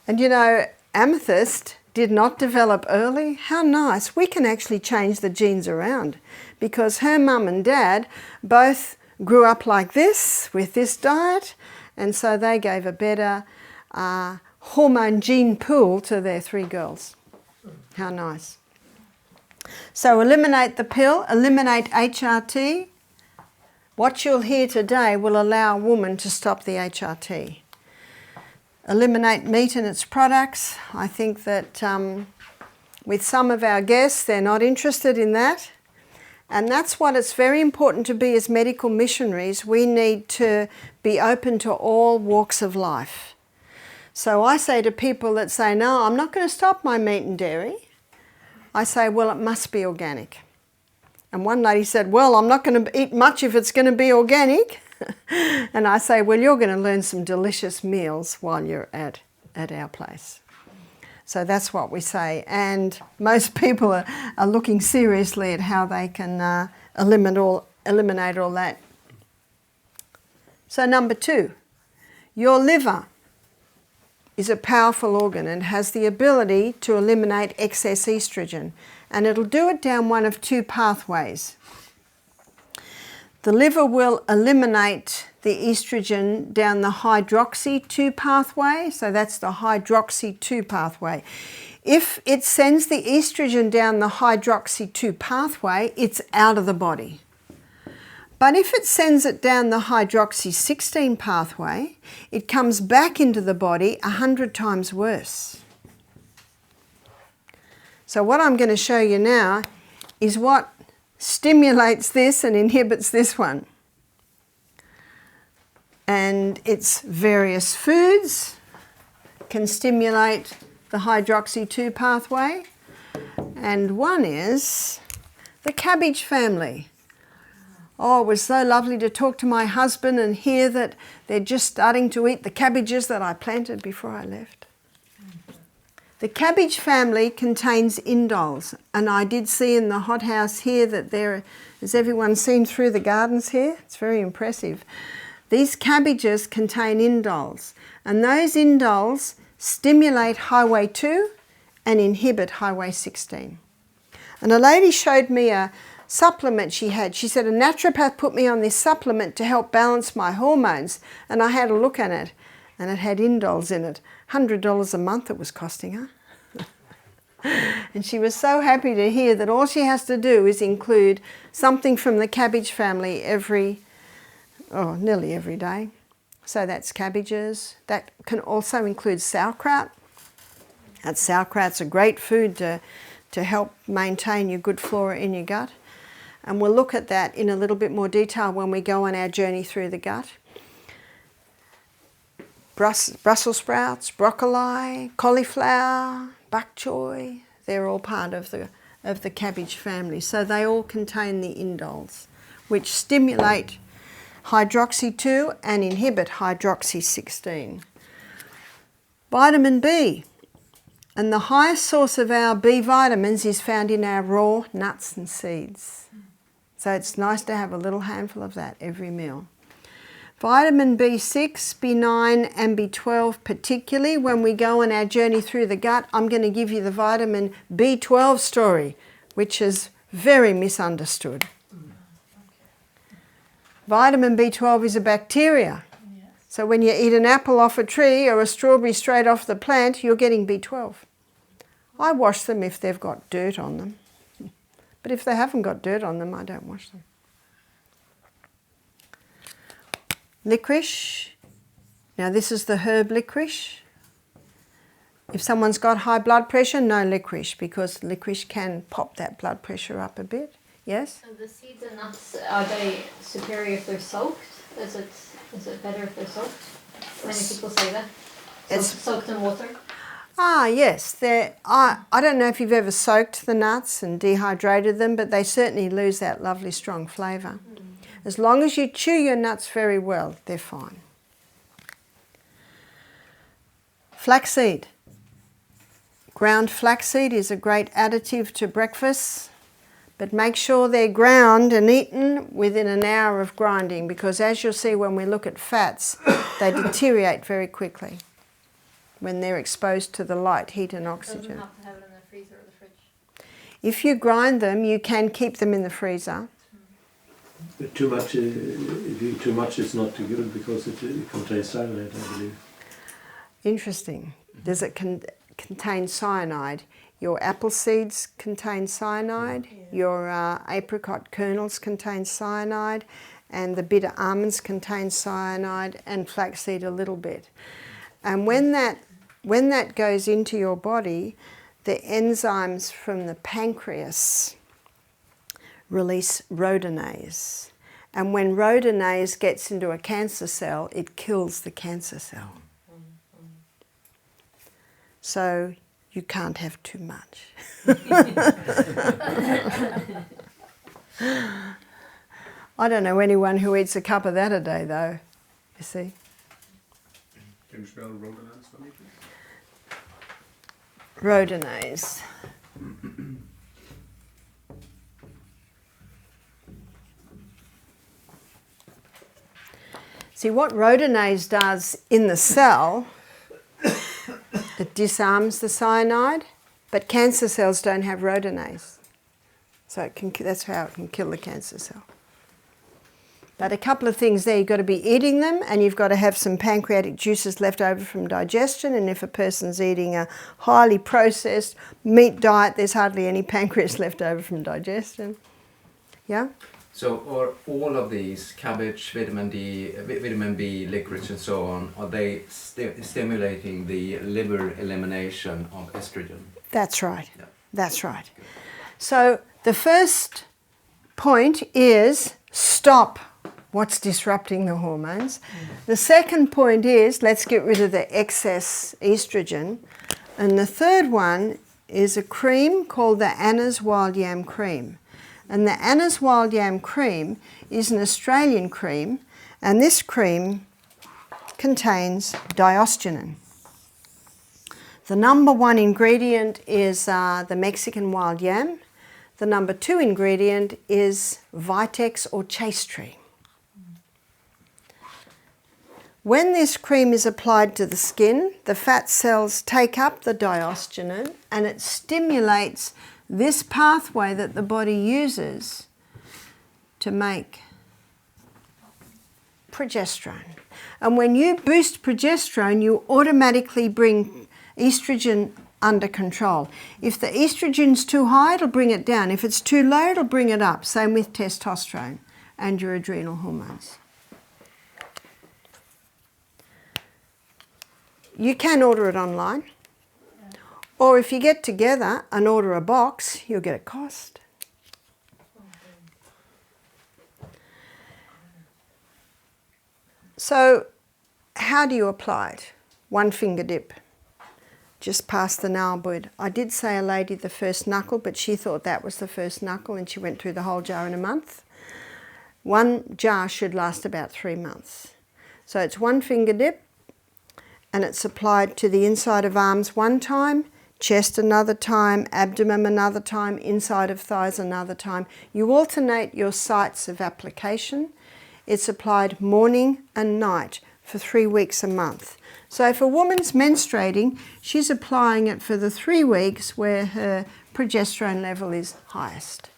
And you know, Amethyst did not develop early. How nice. We can actually change the genes around, because her mum and dad both grew up like this, with this diet, and so they gave a better hormone gene pool to their 3 girls. How nice. So eliminate the pill, eliminate HRT. What you'll hear today will allow a woman to stop the HRT. Eliminate meat and its products. I think that with some of our guests, they're not interested in that. And that's what it's very important to be as medical missionaries. We need to be open to all walks of life. So I say to people that say, no, I'm not going to stop my meat and dairy. I say, well, it must be organic. And one lady said, well, I'm not going to eat much if it's going to be organic. And I say, well, you're going to learn some delicious meals while you're at our place. So that's what we say. And most people are looking seriously at how they can eliminate all that. So number 2, your liver is a powerful organ and has the ability to eliminate excess estrogen. And it'll do it down one of 2 pathways. The liver will eliminate the estrogen down the hydroxy 2 pathway. So that's the hydroxy 2 pathway. If it sends the estrogen down the hydroxy 2 pathway, it's out of the body. But if it sends it down the hydroxy 16 pathway, it comes back into the body 100 times worse. So what I'm going to show you now is what stimulates this and inhibits this one. And it's various foods can stimulate the hydroxy 2 pathway. And one is the cabbage family. Oh, it was so lovely to talk to my husband and hear that they're just starting to eat the cabbages that I planted before I left. The cabbage family contains indoles, and I did see in the hothouse here that has everyone seen through the gardens here? It's very impressive. These cabbages contain indoles, and those indoles stimulate highway 2 and inhibit highway 16. And a lady showed me a supplement she had. She said, a naturopath put me on this supplement to help balance my hormones, and I had a look at it, and it had indoles in it. $100 a month it was costing her. And she was so happy to hear that all she has to do is include something from the cabbage family nearly every day. So that's cabbages. That can also include sauerkraut. And sauerkraut's a great food to help maintain your good flora in your gut. And we'll look at that in a little bit more detail when we go on our journey through the gut. Brussels sprouts, broccoli, cauliflower, bok choy, they're all part of the cabbage family. So they all contain the indoles, which stimulate hydroxy 2 and inhibit hydroxy 16. Vitamin B. And the highest source of our B vitamins is found in our raw nuts and seeds. So it's nice to have a little handful of that every meal. Vitamin B6, B9 and B12 particularly. When we go on our journey through the gut, I'm going to give you the vitamin B12 story, which is very misunderstood. Vitamin B12 is a bacteria. So when you eat an apple off a tree or a strawberry straight off the plant, you're getting B12. I wash them if they've got dirt on them. But if they haven't got dirt on them, I don't wash them. Licorice. Now this is the herb licorice. If someone's got high blood pressure, no licorice, because licorice can pop that blood pressure up a bit. Yes? So the seeds and nuts, are they superior if they're soaked? Is it better if they're soaked? Many people say that. Soaked in water? Ah, yes. I don't know if you've ever soaked the nuts and dehydrated them, but they certainly lose that lovely strong flavour. As long as you chew your nuts very well, they're fine. Flaxseed. Ground flaxseed is a great additive to breakfast, but make sure they're ground and eaten within an hour of grinding, because as you'll see when we look at fats, they deteriorate very quickly when they're exposed to the light, heat and oxygen. Doesn't have to have it in the freezer or the fridge. If you grind them, you can keep them in the freezer. But too much, if you eat too much, it's not too good because it contains cyanide, I believe. Interesting. Does it contain cyanide? Your apple seeds contain cyanide, your apricot kernels contain cyanide, and the bitter almonds contain cyanide, and flaxseed a little bit. And when that goes into your body, the enzymes from the pancreas release rhodonase. And when rhodonase gets into a cancer cell, it kills the cancer cell. So you can't have too much. I don't know anyone who eats a cup of that a day, though, you see. Can you spell rhodonase for me, please? Rhodonase. See, what rhodonase does in the cell, it disarms the cyanide, but cancer cells don't have rhodonase. So that's how it can kill the cancer cell. But a couple of things there, you've got to be eating them, and you've got to have some pancreatic juices left over from digestion, and if a person's eating a highly processed meat diet, there's hardly any pancreas left over from digestion. Yeah? So are all of these, cabbage, vitamin D, vitamin B, licorice and so on, are they stimulating the liver elimination of estrogen? That's right. Yeah. That's right. So the first point is stop what's disrupting the hormones. The second point is let's get rid of the excess estrogen. And the third one is a cream called the Anna's Wild Yam Cream. And the Anna's Wild Yam Cream is an Australian cream, and this cream contains diosgenin. The number one ingredient is the Mexican wild yam. The number two ingredient is Vitex or chaste tree. When this cream is applied to the skin, the fat cells take up the diosgenin and it stimulates this pathway that the body uses to make progesterone. And when you boost progesterone, you automatically bring estrogen under control. If the estrogen's too high, it'll bring it down. If it's too low, it'll bring it up. Same with testosterone and your adrenal hormones. You can order it online, or if you get together and order a box, you'll get a cost. So, how do you apply it? One finger dip, just past the nail bed. I did say a lady the first knuckle, but she thought that was the first knuckle and she went through the whole jar in a month. One jar should last about 3 months. So it's one finger dip, and it's applied to the inside of arms one time, chest another time, abdomen another time, inside of thighs another time. You alternate your sites of application. It's applied morning and night for 3 weeks a month. So if a woman's menstruating, she's applying it for the 3 weeks where her progesterone level is highest.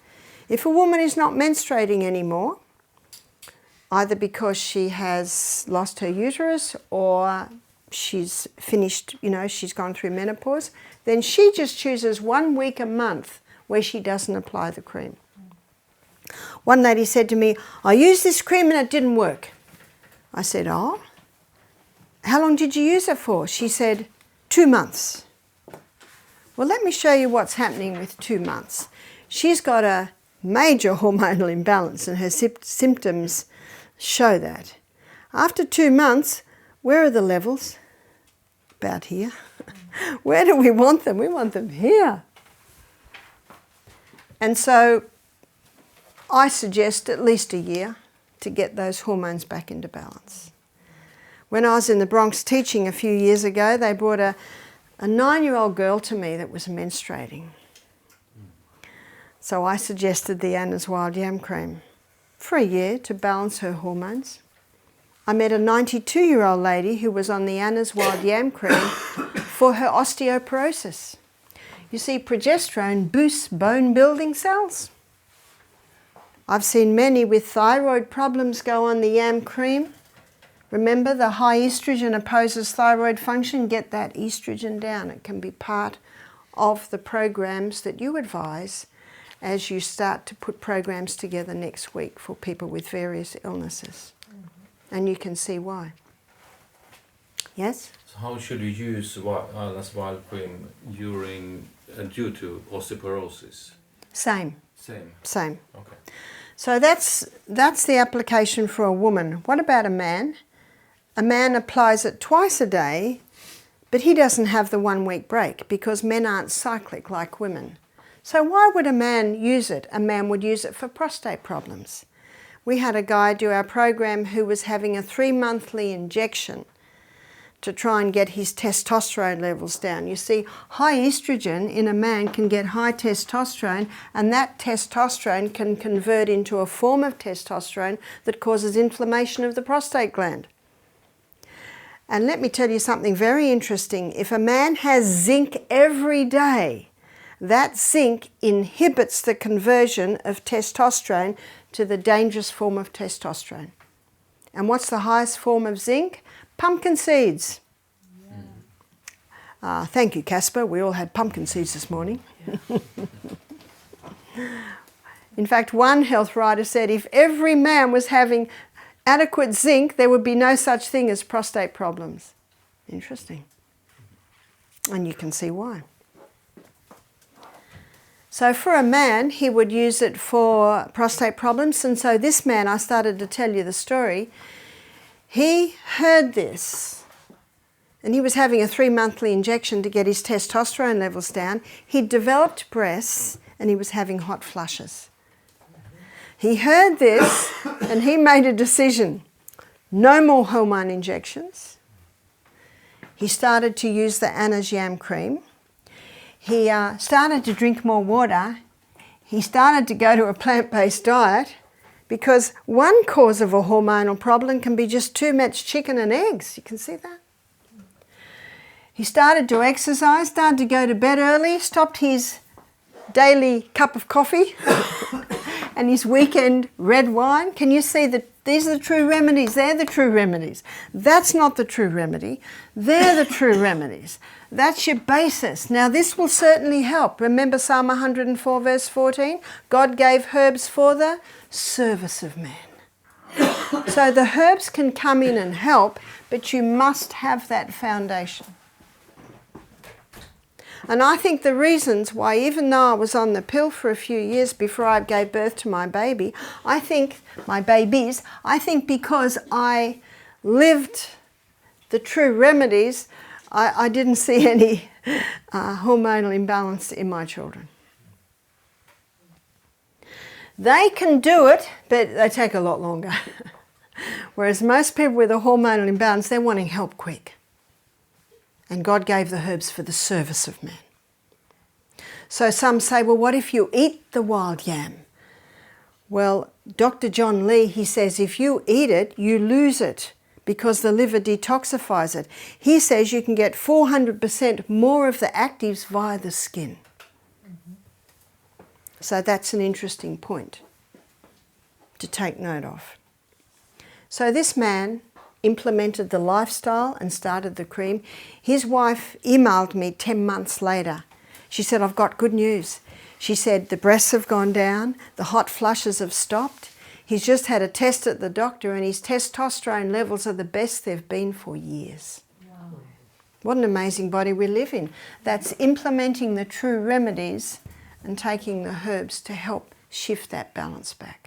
If a woman is not menstruating anymore, either because she has lost her uterus or she's finished, she's gone through menopause, then she just chooses 1 week a month where she doesn't apply the cream. One lady said to me, I used this cream and it didn't work. I said, oh, how long did you use it for? She said, 2 months. Well, let me show you what's happening with 2 months. She's got a major hormonal imbalance and her symptoms show that. After 2 months, where are the levels? About here. Where do we want them? We want them here. And so I suggest at least a year to get those hormones back into balance. When I was in the Bronx teaching a few years ago, they brought a 9-year-old girl to me that was menstruating. So I suggested the Anna's Wild Yam Cream for a year to balance her hormones. I met a 92-year-old lady who was on the Anna's Wild Yam Cream for her osteoporosis. You see, progesterone boosts bone-building cells. I've seen many with thyroid problems go on the yam cream. Remember, the high estrogen opposes thyroid function. Get that estrogen down. It can be part of the programs that you advise as you start to put programs together next week for people with various illnesses. And you can see why. Yes? So how should you use Anna's Wild Cream due to osteoporosis? Same. Same. Okay. So that's the application for a woman. What about a man? A man applies it twice a day, but he doesn't have the 1 week break because men aren't cyclic like women. So why would a man use it? A man would use it for prostate problems. We had a guy do our program who was having a 3-monthly injection to try and get his testosterone levels down. You see, high estrogen in a man can get high testosterone, and that testosterone can convert into a form of testosterone that causes inflammation of the prostate gland. And let me tell you something very interesting. If a man has zinc every day, that zinc inhibits the conversion of testosterone to the dangerous form of testosterone. And what's the highest form of zinc? Pumpkin seeds. Thank you, Casper. We all had pumpkin seeds this morning. In fact, one health writer said if every man was having adequate zinc, there would be no such thing as prostate problems. Interesting. And you can see why. So for a man, he would use it for prostate problems. And so this man, I started to tell you the story, he heard this. And he was having a 3-monthly injection to get his testosterone levels down. He developed breasts and he was having hot flushes. He heard this and he made a decision. No more hormone injections. He started to use the Anna's Yam Cream. He started to drink more water. He started to go to a plant-based diet Because one cause of a hormonal problem can be just too much chicken and eggs. You can see that? He started to exercise, started to go to bed early, stopped his daily cup of coffee and his weekend red wine. Can you see that these are the true remedies? They're the true remedies. That's not the true remedy. They're the true remedies. That's your basis. Now this will certainly help. Remember Psalm 104 verse 14? God gave herbs for the service of man. So the herbs can come in and help, but you must have that foundation. And I think the reasons why, even though I was on the pill for a few years before I gave birth to my baby, I think because I lived the true remedies, I didn't see any hormonal imbalance in my children. They can do it, but they take a lot longer. Whereas most people with a hormonal imbalance, they're wanting help quick. And God gave the herbs for the service of man. So some say, well, what if you eat the wild yam? Well, Dr. John Lee, he says, if you eat it, you lose it because the liver detoxifies it. He says you can get 400% more of the actives via the skin. So that's an interesting point to take note of. So this man implemented the lifestyle and started the cream. His wife emailed me 10 months later. She said, I've got good news. She said, the breasts have gone down, the hot flushes have stopped. He's just had a test at the doctor and his testosterone levels are the best they've been for years. Wow. What an amazing body we live in. That's implementing the true remedies and taking the herbs to help shift that balance back.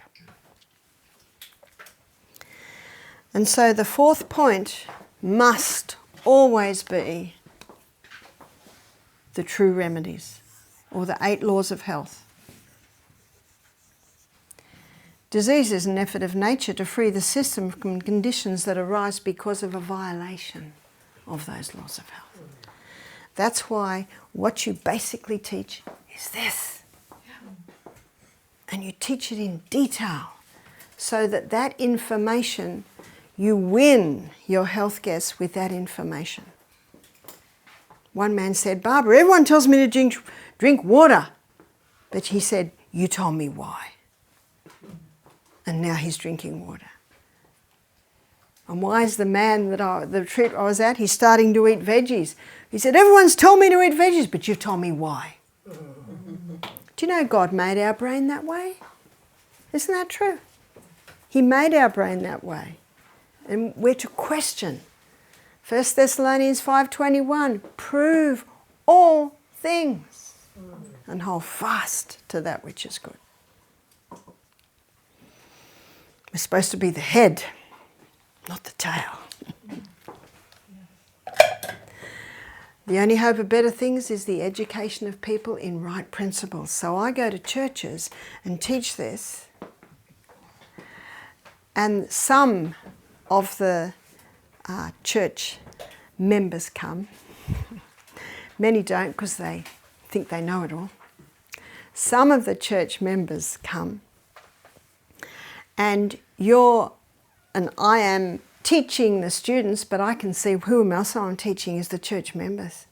And so the fourth point must always be the true remedies, or the 8 laws of health. Disease is an effort of nature to free the system from conditions that arise because of a violation of those laws of health. That's why what you basically teach is this. And you teach it in detail so that that information, you win your health guests with that information. One man said, Barbara, everyone tells me to drink water. But he said, you told me why. And now he's drinking water. And why is the man that the trip I was at, he's starting to eat veggies. He said, everyone's told me to eat veggies, but you've told me why. Do you know God made our brain that way? Isn't that true? He made our brain that way. And we're to question. 1 Thessalonians 5:21, prove all things and hold fast to that which is good. We're supposed to be the head, not the tail. The only hope of better things is the education of people in right principles. So I go to churches and teach this, and some of the church members come. Many don't because they think they know it all. Some of the church members come, and I am teaching the students, but I can see who else I'm teaching is the church members.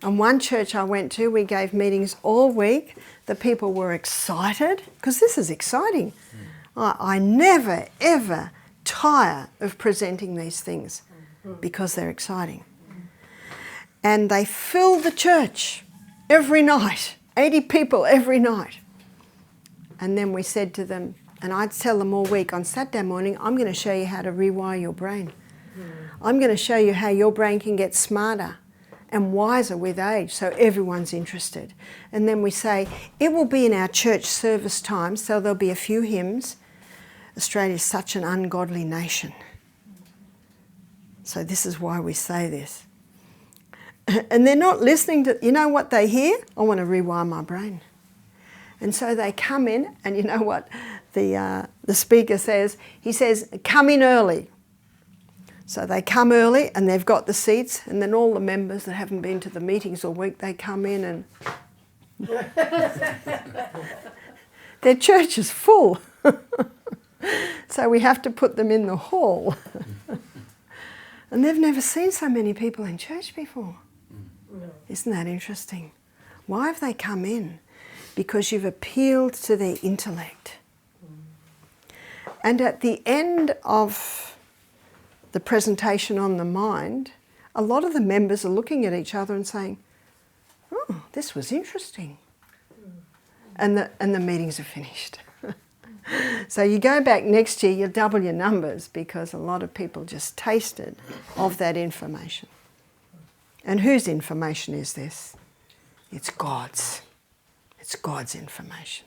And one church I went to, we gave meetings all week. The people were excited because this is exciting. I never ever tire of presenting these things because they're exciting. And they filled the church every night, 80 people every night. And then we said to them, and I'd tell them all week, on Saturday morning, I'm going to show you how to rewire your brain. I'm going to show you how your brain can get smarter and wiser with age, so everyone's interested. And then we say, it will be in our church service time, so there'll be a few hymns. Australia's such an ungodly nation. So this is why we say this. And they're not listening to, you know what they hear? I want to rewire my brain. And so they come in, and you know what the speaker says? He says, come in early. So they come early and they've got the seats, and then all the members that haven't been to the meetings all week, they come in and their church is full. So we have to put them in the hall. And they've never seen so many people in church before. Isn't that interesting? Why have they come in? Because you've appealed to their intellect. And at the end of the presentation on the mind, a lot of the members are looking at each other and saying, oh, this was interesting. And the meetings are finished. So you go back next year, you'll double your numbers because a lot of people just tasted of that information. And whose information is this? It's God's. It's God's information.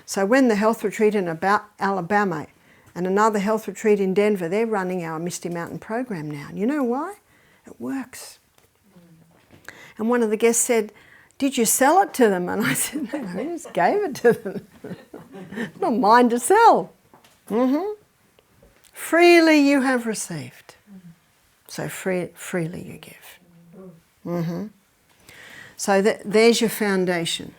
So when the health retreat in Alabama and another health retreat in Denver, they're running our Misty Mountain program now. And you know why? It works. And one of the guests said, did you sell it to them? And I said, no, I just gave it to them. Not mine to sell. Freely you have received. So freely you give. So there's your foundation.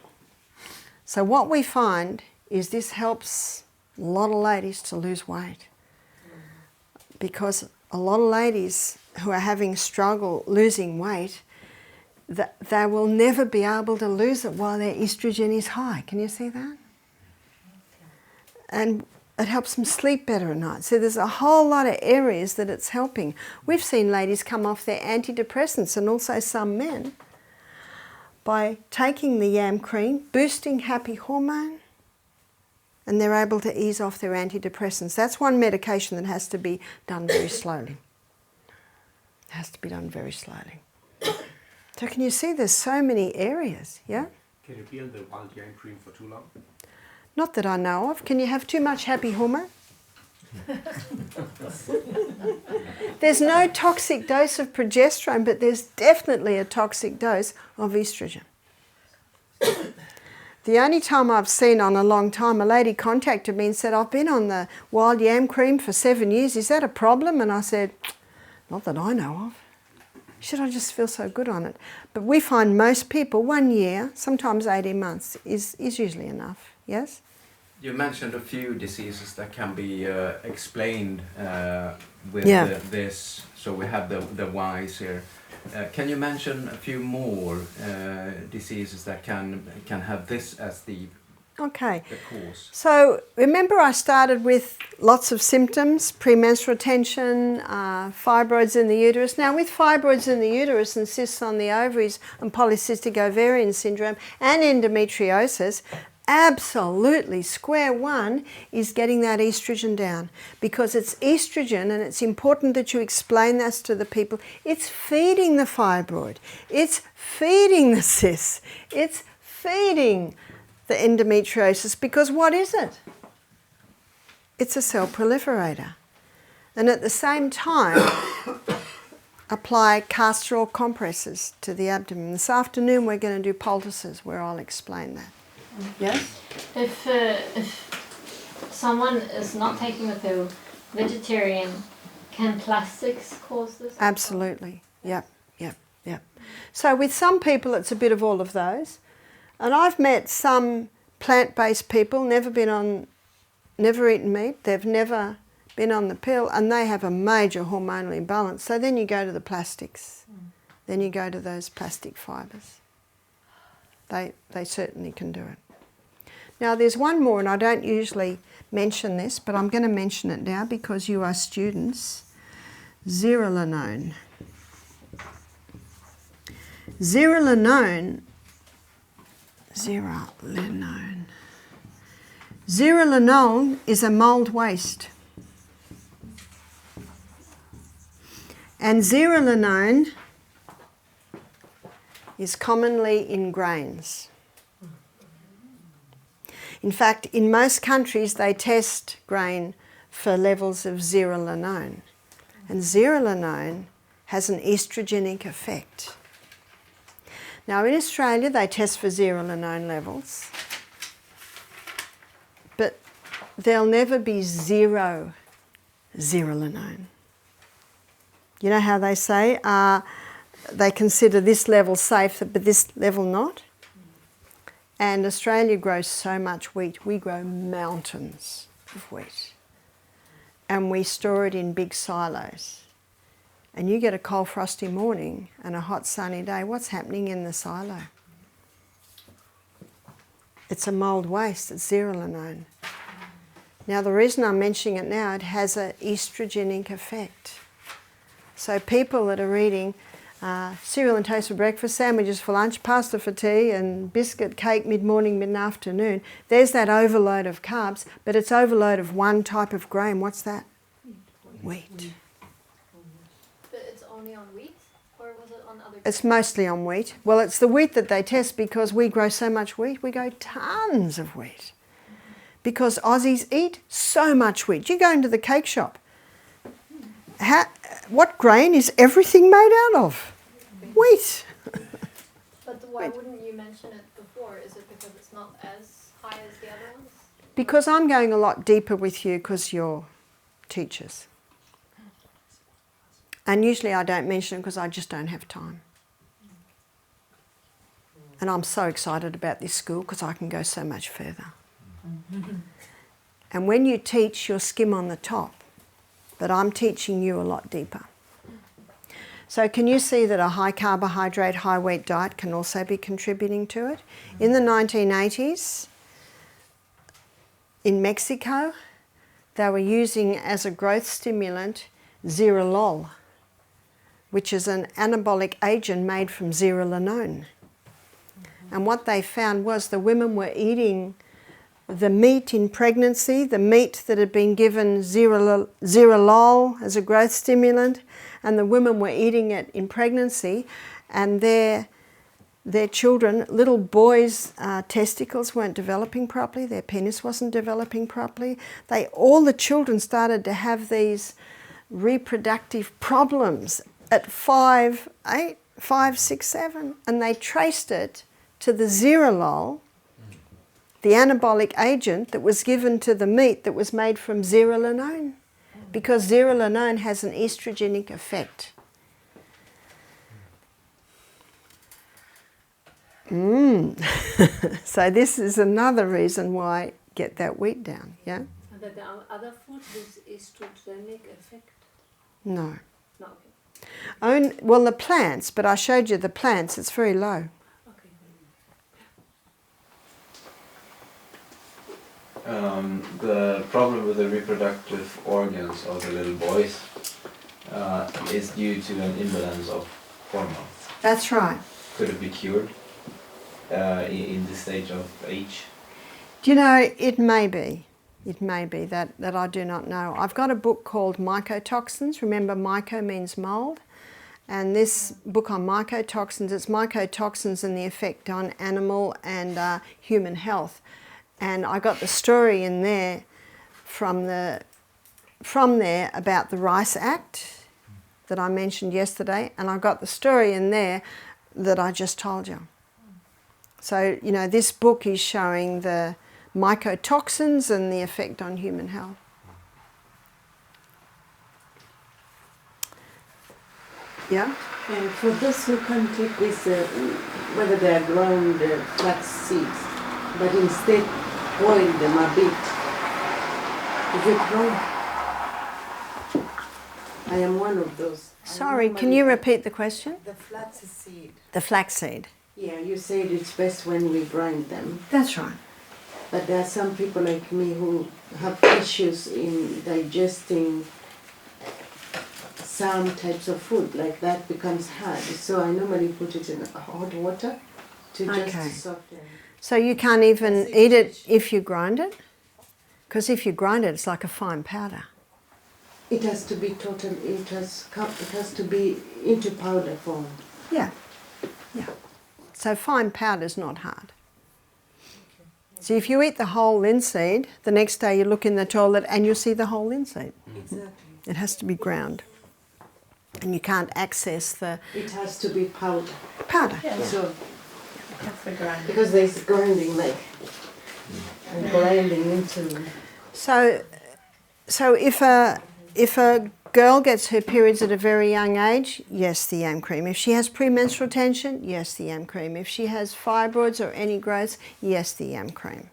So what we find is this helps a lot of ladies to lose weight. Because a lot of ladies who are having struggle losing weight, they will never be able to lose it while their estrogen is high. Can you see that? And it helps them sleep better at night. So there's a whole lot of areas that it's helping. We've seen ladies come off their antidepressants, and also some men, by taking the yam cream, boosting happy hormone, and they're able to ease off their antidepressants. That's one medication that has to be done very slowly. It has to be done very slowly. So can you see there's so many areas, yeah? Can you be on the wild yam cream for too long? Not that I know of. Can you have too much happy hormone? There's no toxic dose of progesterone, but there's definitely a toxic dose of estrogen. The only time I've seen on a long time, a lady contacted me and said, I've been on the wild yam cream for 7 years. Is that a problem? And I said, not that I know of. Should I just feel so good on it? But we find most people 1 year, sometimes 18 months, is usually enough. Yes? You mentioned a few diseases that can be explained with this. So we have the whys here. Can you mention a few more diseases that can have this as the cause? So remember I started with lots of symptoms, premenstrual tension, fibroids in the uterus. Now with fibroids in the uterus and cysts on the ovaries and polycystic ovarian syndrome and endometriosis, absolutely square one is getting that estrogen down, because it's estrogen, and it's important that you explain this to the people. It's feeding the fibroid, it's feeding the cysts, it's feeding the endometriosis, because what is it? It's a cell proliferator. And at the same time, apply castor oil compresses to the abdomen. This afternoon we're going to do poultices where I'll explain that. Yes? If someone is not taking the pill, vegetarian, can plastics cause this? Absolutely. Yep. So with some people it's a bit of all of those. And I've met some plant-based people, never eaten meat, they've never been on the pill, and they have a major hormonal imbalance. So then you go to the plastics. Then you go to those plastic fibres. They certainly can do it. Now there's one more, and I don't usually mention this, but I'm going to mention it now because you are students. Zearalenone. Zearalenone is a mold waste. And zearalenone is commonly in grains. In fact, in most countries they test grain for levels of zearalenone. And zearalenone has an estrogenic effect. Now in Australia they test for zearalenone levels, but there'll never be zero zearalenone. You know how they say they consider this level safe but this level not? And Australia grows so much wheat. We grow mountains of wheat. and we store it in big silos. And you get a cold frosty morning and a hot sunny day, what's happening in the silo? It's a mould waste, it's zearalenone. Now the reason I'm mentioning it now, it has an estrogenic effect. So people that are eating cereal and toast for breakfast, sandwiches for lunch, pasta for tea, and biscuit, cake mid-morning, mid-afternoon, there's that overload of carbs, but it's overload of one type of grain. What's that? Wheat. But it's only on wheat, or was it on other? It's mostly on wheat. Well, it's the wheat that they test because we grow so much wheat. We grow tons of wheat because Aussies eat so much wheat. You go into the cake shop. What grain is everything made out of? Wheat. But why wouldn't you mention it before? Is it because it's not as high as the other ones? Because I'm going a lot deeper with you because you're teachers. And usually I don't mention it because I just don't have time. And I'm so excited about this school because I can go so much further. And when you teach, you'll skim on the top. But I'm teaching you a lot deeper. So can you see that a high carbohydrate, high wheat diet can also be contributing to it? In the 1980s, in Mexico, they were using as a growth stimulant zearalenone, which is an anabolic agent made from zearalenone. And what they found was the women were eating the meat in pregnancy, the meat that had been given zearalenone as a growth stimulant, and the women were eating it in pregnancy, and their children, little boys' testicles weren't developing properly, their penis wasn't developing properly. All the children started to have these reproductive problems at 5, 6, 7, and they traced it to the zearalenone, the anabolic agent that was given to the meat that was made from zearalenone, because zearalenone has an estrogenic effect. So this is another reason why get that wheat down, yeah? And that the other food with estrogenic effect? No. No, okay. Well, the plants, but I showed you the plants, it's very low. Okay. The problem with the reproductive organs of the little boys is due to an imbalance of hormones. That's right. Could it be cured in this stage of age? Do you know, it may be. It may be that I do not know. I've got a book called Mycotoxins. Remember, myco means mould. And this book on mycotoxins, it's mycotoxins and the effect on animal and human health. And I got the story in there from there about the Rice Act that I mentioned yesterday, and I got the story in there that I just told you. So, you know, this book is showing the mycotoxins and the effect on human health. Yeah? And for those who can't take this, whether they are ground flax seeds, but instead boil them a bit, is it wrong? I am one of those. Sorry, can you repeat the question? The flax seed. The flaxseed. Yeah, you said it's best when we grind them. That's right. But there are some people like me who have issues in digesting some types of food, like that becomes hard. So I normally put it in hot water to Okay. just soften. So you can't even eat it if you grind it? Because if you grind it, it's like a fine powder. It has to be total. It has to be into powder form. Yeah, yeah. So fine powder is not hard. So if you eat the whole linseed, the next day you look in the toilet and you'll see the whole linseed. Exactly. It has to be ground. And you can't access the It has to be powder. powder. Yeah. So That's the grind. because there's grinding like and grinding into. So if a girl gets her periods at a very young age, yes, the yam cream. If she has premenstrual tension, yes, the yam cream. If she has fibroids or any growths, yes, the yam cream.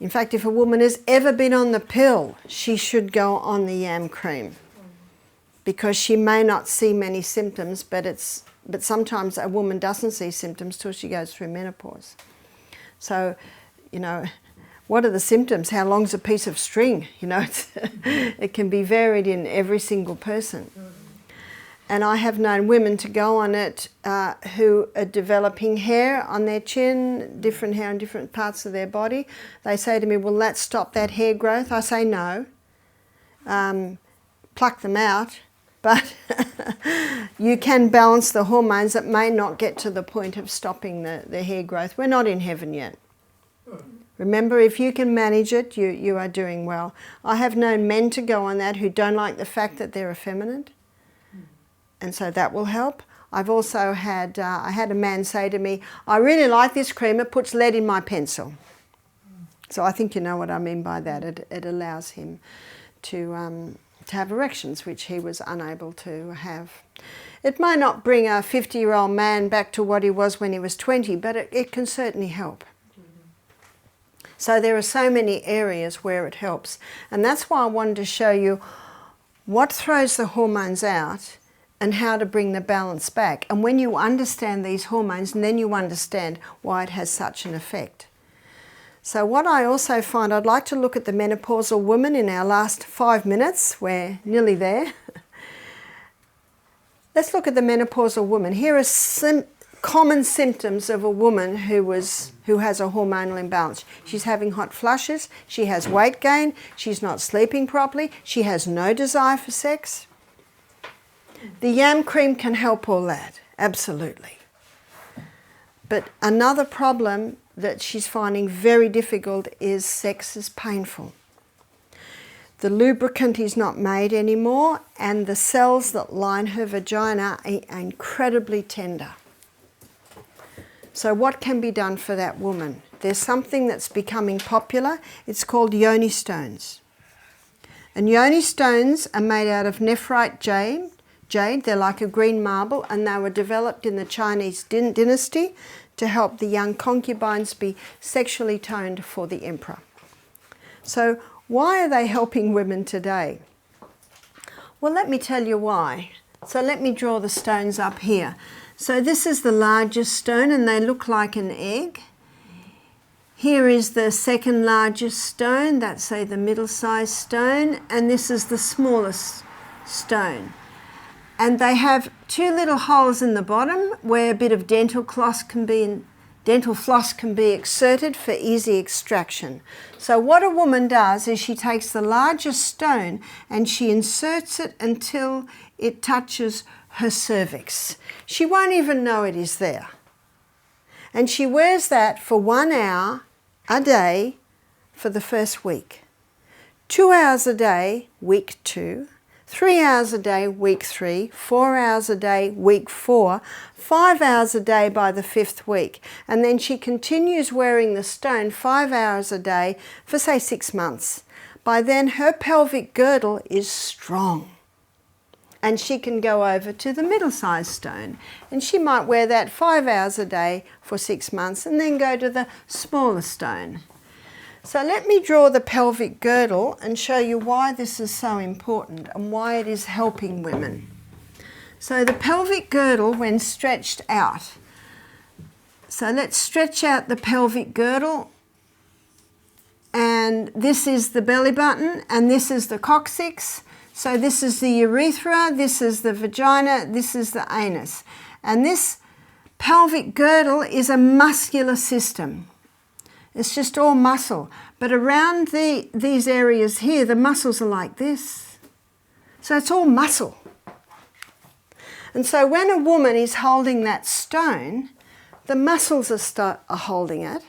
In fact, if a woman has ever been on the pill, she should go on the yam cream, because she may not see many symptoms, but sometimes a woman doesn't see symptoms till she goes through menopause. So, you know, what are the symptoms? How long's a piece of string? You know, it can be varied in every single person. And I have known women to go on it who are developing hair on their chin, different hair on different parts of their body. They say to me, will that stop that hair growth? I say no. Pluck them out. But you can balance the hormones that may not get to the point of stopping the hair growth. We're not in heaven yet. Remember, if you can manage it, you are doing well. I have known men to go on that who don't like the fact that they're effeminate. And so that will help. I've also had, I had a man say to me, I really like this cream, it puts lead in my pencil. So I think you know what I mean by that. It allows him to have erections, which he was unable to have. It might not bring a 50-year-old man back to what he was when he was 20, but it can certainly help. So there are so many areas where it helps. And that's why I wanted to show you what throws the hormones out and how to bring the balance back. And when you understand these hormones, and then you understand why it has such an effect. So what I also find, I'd like to look at the menopausal woman in our last 5 minutes. We're nearly there. Let's look at the menopausal woman. Here are common symptoms of a woman who has a hormonal imbalance. She's having hot flushes, she has weight gain, she's not sleeping properly, she has no desire for sex. The yam cream can help all that, absolutely. But another problem that she's finding very difficult is sex is painful. The lubricant is not made anymore, and the cells that line her vagina are incredibly tender. So what can be done for that woman? There's something that's becoming popular. It's called yoni stones. And yoni stones are made out of nephrite jade. They're like a green marble, and they were developed in the Chinese dynasty to help the young concubines be sexually toned for the emperor. So why are they helping women today? Well, let me tell you why. So let me draw the stones up here. So this is the largest stone, and they look like an egg. Here is the second largest stone, that's say the middle-sized stone, and this is the smallest stone. And they have two little holes in the bottom where a bit of dental floss can be exerted for easy extraction. So what a woman does is she takes the largest stone and she inserts it until it touches her cervix. She won't even know it is there. And she wears that for 1 hour a day for the first week. 2 hours a day, week 2. 3 hours a day, week 3, 4 hours a day, week 4, 5 hours a day by the 5th week. And then she continues wearing the stone 5 hours a day for say 6 months. By then her pelvic girdle is strong. And she can go over to the middle-sized stone. And she might wear that 5 hours a day for 6 months and then go to the smaller stone. So let me draw the pelvic girdle and show you why this is so important and why it is helping women. So the pelvic girdle when stretched out. So let's stretch out the pelvic girdle, and this is the belly button and this is the coccyx. So this is the urethra, this is the vagina, this is the anus. And this pelvic girdle is a muscular system. It's just all muscle. But around these areas here, the muscles are like this. So it's all muscle. And so when a woman is holding that stone, the muscles are holding it.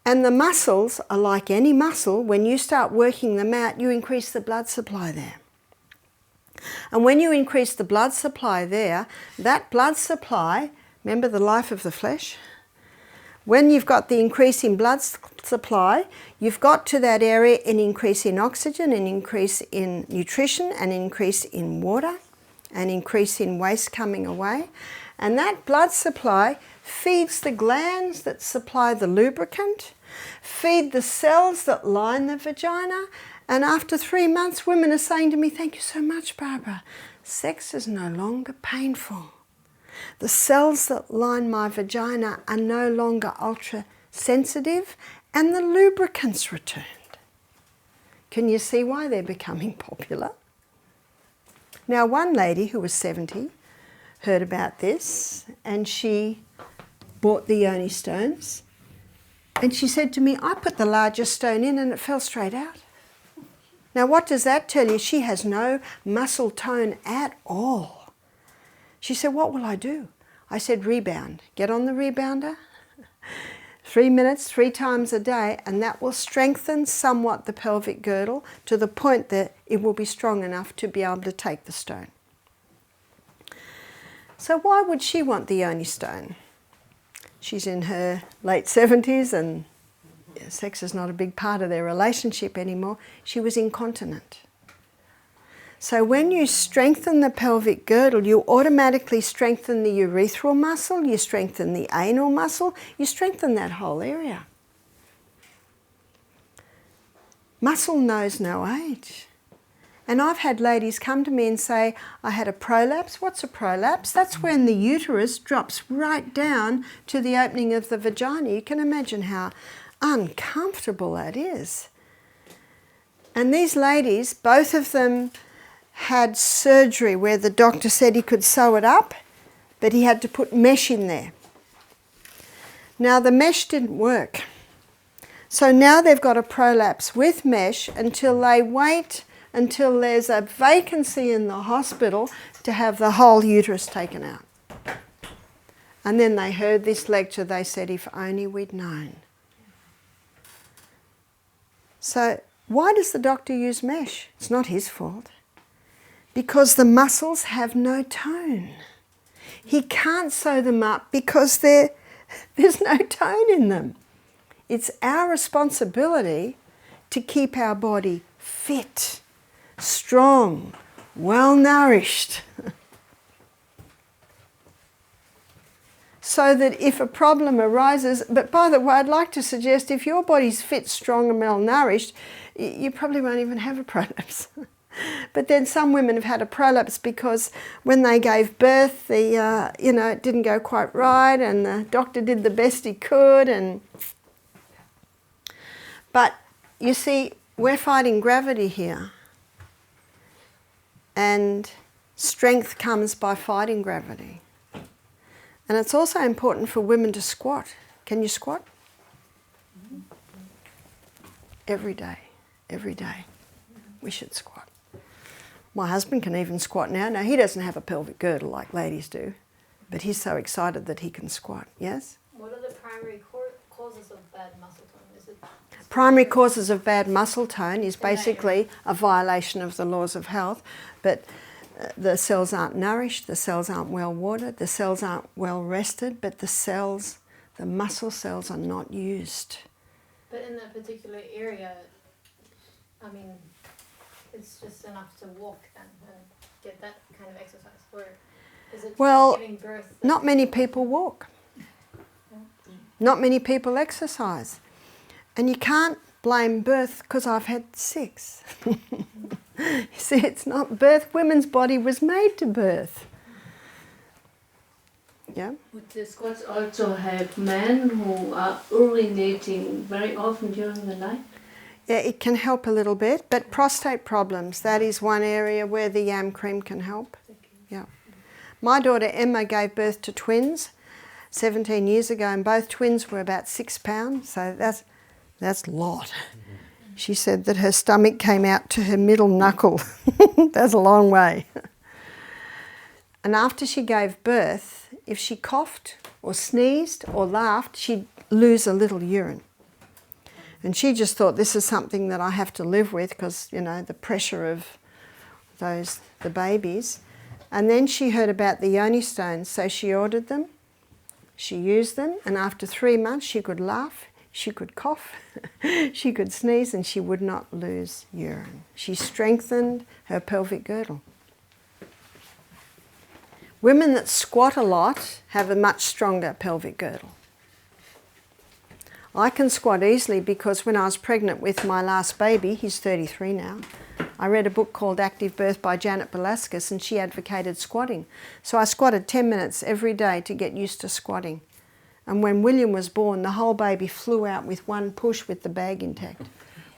And the muscles are like any muscle. When you start working them out, you increase the blood supply there. And when you increase the blood supply there, that blood supply, remember the life of the flesh? When you've got the increase in blood supply, you've got to that area an increase in oxygen, an increase in nutrition, an increase in water, an increase in waste coming away. And that blood supply feeds the glands that supply the lubricant. feed the cells that line the vagina, and after 3 months, women are saying to me, "Thank you so much, Barbara. Sex is no longer painful. The cells that line my vagina are no longer ultra sensitive, and the lubricant's returned." Can you see why they're becoming popular? Now, one lady who was 70 heard about this, and she bought the yoni stones, and she said to me, "I put the largest stone in and it fell straight out." Now, what does that tell you? She has no muscle tone at all. She said, "What will I do?" I said, "Rebound. Get on the rebounder, 3 minutes, 3 times a day, and that will strengthen somewhat the pelvic girdle to the point that it will be strong enough to be able to take the stone." So why would she want the yoni stone? She's in her late 70s and sex is not a big part of their relationship anymore. She was incontinent. So when you strengthen the pelvic girdle, you automatically strengthen the urethral muscle, you strengthen the anal muscle, you strengthen that whole area. Muscle knows no age. And I've had ladies come to me and say, "I had a prolapse." What's a prolapse? That's when the uterus drops right down to the opening of the vagina. You can imagine how uncomfortable that is. And these ladies, both of them had surgery where the doctor said he could sew it up, but he had to put mesh in there. Now the mesh didn't work. So now they've got a prolapse with mesh until they wait until there's a vacancy in the hospital to have the whole uterus taken out. And then they heard this lecture, they said, "If only we'd known." So why does the doctor use mesh? It's not his fault. Because the muscles have no tone. He can't sew them up because there's no tone in them. It's our responsibility to keep our body fit, strong, well-nourished. So that if a problem arises, but by the way, I'd like to suggest if your body's fit, strong and malnourished, you probably won't even have a prolapse. But then some women have had a prolapse because when they gave birth, it didn't go quite right, and the doctor did the best he could. But you see, we're fighting gravity here, and strength comes by fighting gravity. And it's also important for women to squat. Can you squat? Every day, every day. We should squat. My husband can even squat now. Now, he doesn't have a pelvic girdle like ladies do, but he's so excited that he can squat. Yes? What are the primary causes of bad muscle tone? Is it Primary causes of bad muscle tone is basically a violation of the laws of health, but the cells aren't nourished, the cells aren't well watered, the cells aren't well rested, but the muscle cells are not used. But in that particular area, I mean, it's just enough to walk then and get that kind of exercise? Or is it Well, giving birth? Not many people walk. Not many people exercise. And you can't blame birth because I've had 6. You see, it's not birth. Women's body was made to birth. Yeah? Would the squats also have men who are urinating very often during the night? Yeah, it can help a little bit, but prostate problems, that is one area where the yam cream can help. Yeah. My daughter Emma gave birth to twins 17 years ago, and both twins were about 6 pounds, so that's a lot. She said that her stomach came out to her middle knuckle. That's a long way. And after she gave birth, if she coughed or sneezed or laughed, she'd lose a little urine. And she just thought, this is something that I have to live with because, the pressure of the babies. And then she heard about the yoni stones, so she ordered them. She used them, and after 3 months she could laugh, she could cough, she could sneeze, and she would not lose urine. She strengthened her pelvic girdle. Women that squat a lot have a much stronger pelvic girdle. I can squat easily because when I was pregnant with my last baby, he's 33 now, I read a book called Active Birth by Janet Velasquez, and she advocated squatting. So I squatted 10 minutes every day to get used to squatting. And when William was born, the whole baby flew out with one push with the bag intact.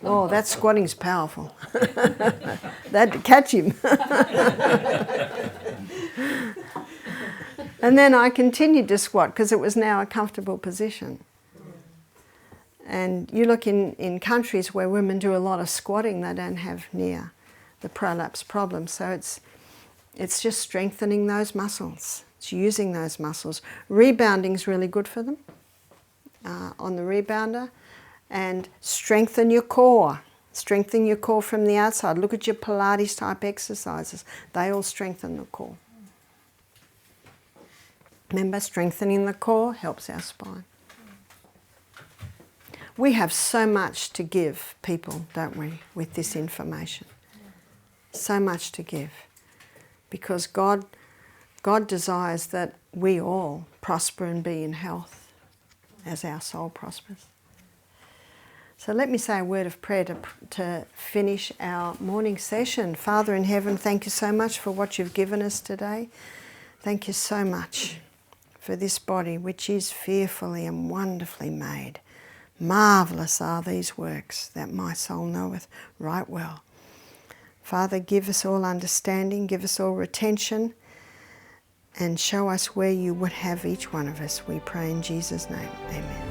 Oh, that squatting's powerful. They had to catch him. And then I continued to squat because it was now a comfortable position. And you look in countries where women do a lot of squatting, they don't have near the prolapse problem. So it's just strengthening those muscles. It's using those muscles. Rebounding is really good for them on the rebounder. And strengthen your core. Strengthen your core from the outside. Look at your Pilates type exercises. They all strengthen the core. Remember, strengthening the core helps our spine. We have so much to give people, don't we, with this information. So much to give. Because God desires that we all prosper and be in health as our soul prospers. So let me say a word of prayer to finish our morning session. Father in heaven, thank you so much for what you've given us today. Thank you so much for this body which is fearfully and wonderfully made. Marvellous are these works that my soul knoweth right well. Father, give us all understanding, give us all retention, and show us where you would have each one of us. We pray in Jesus' name. Amen.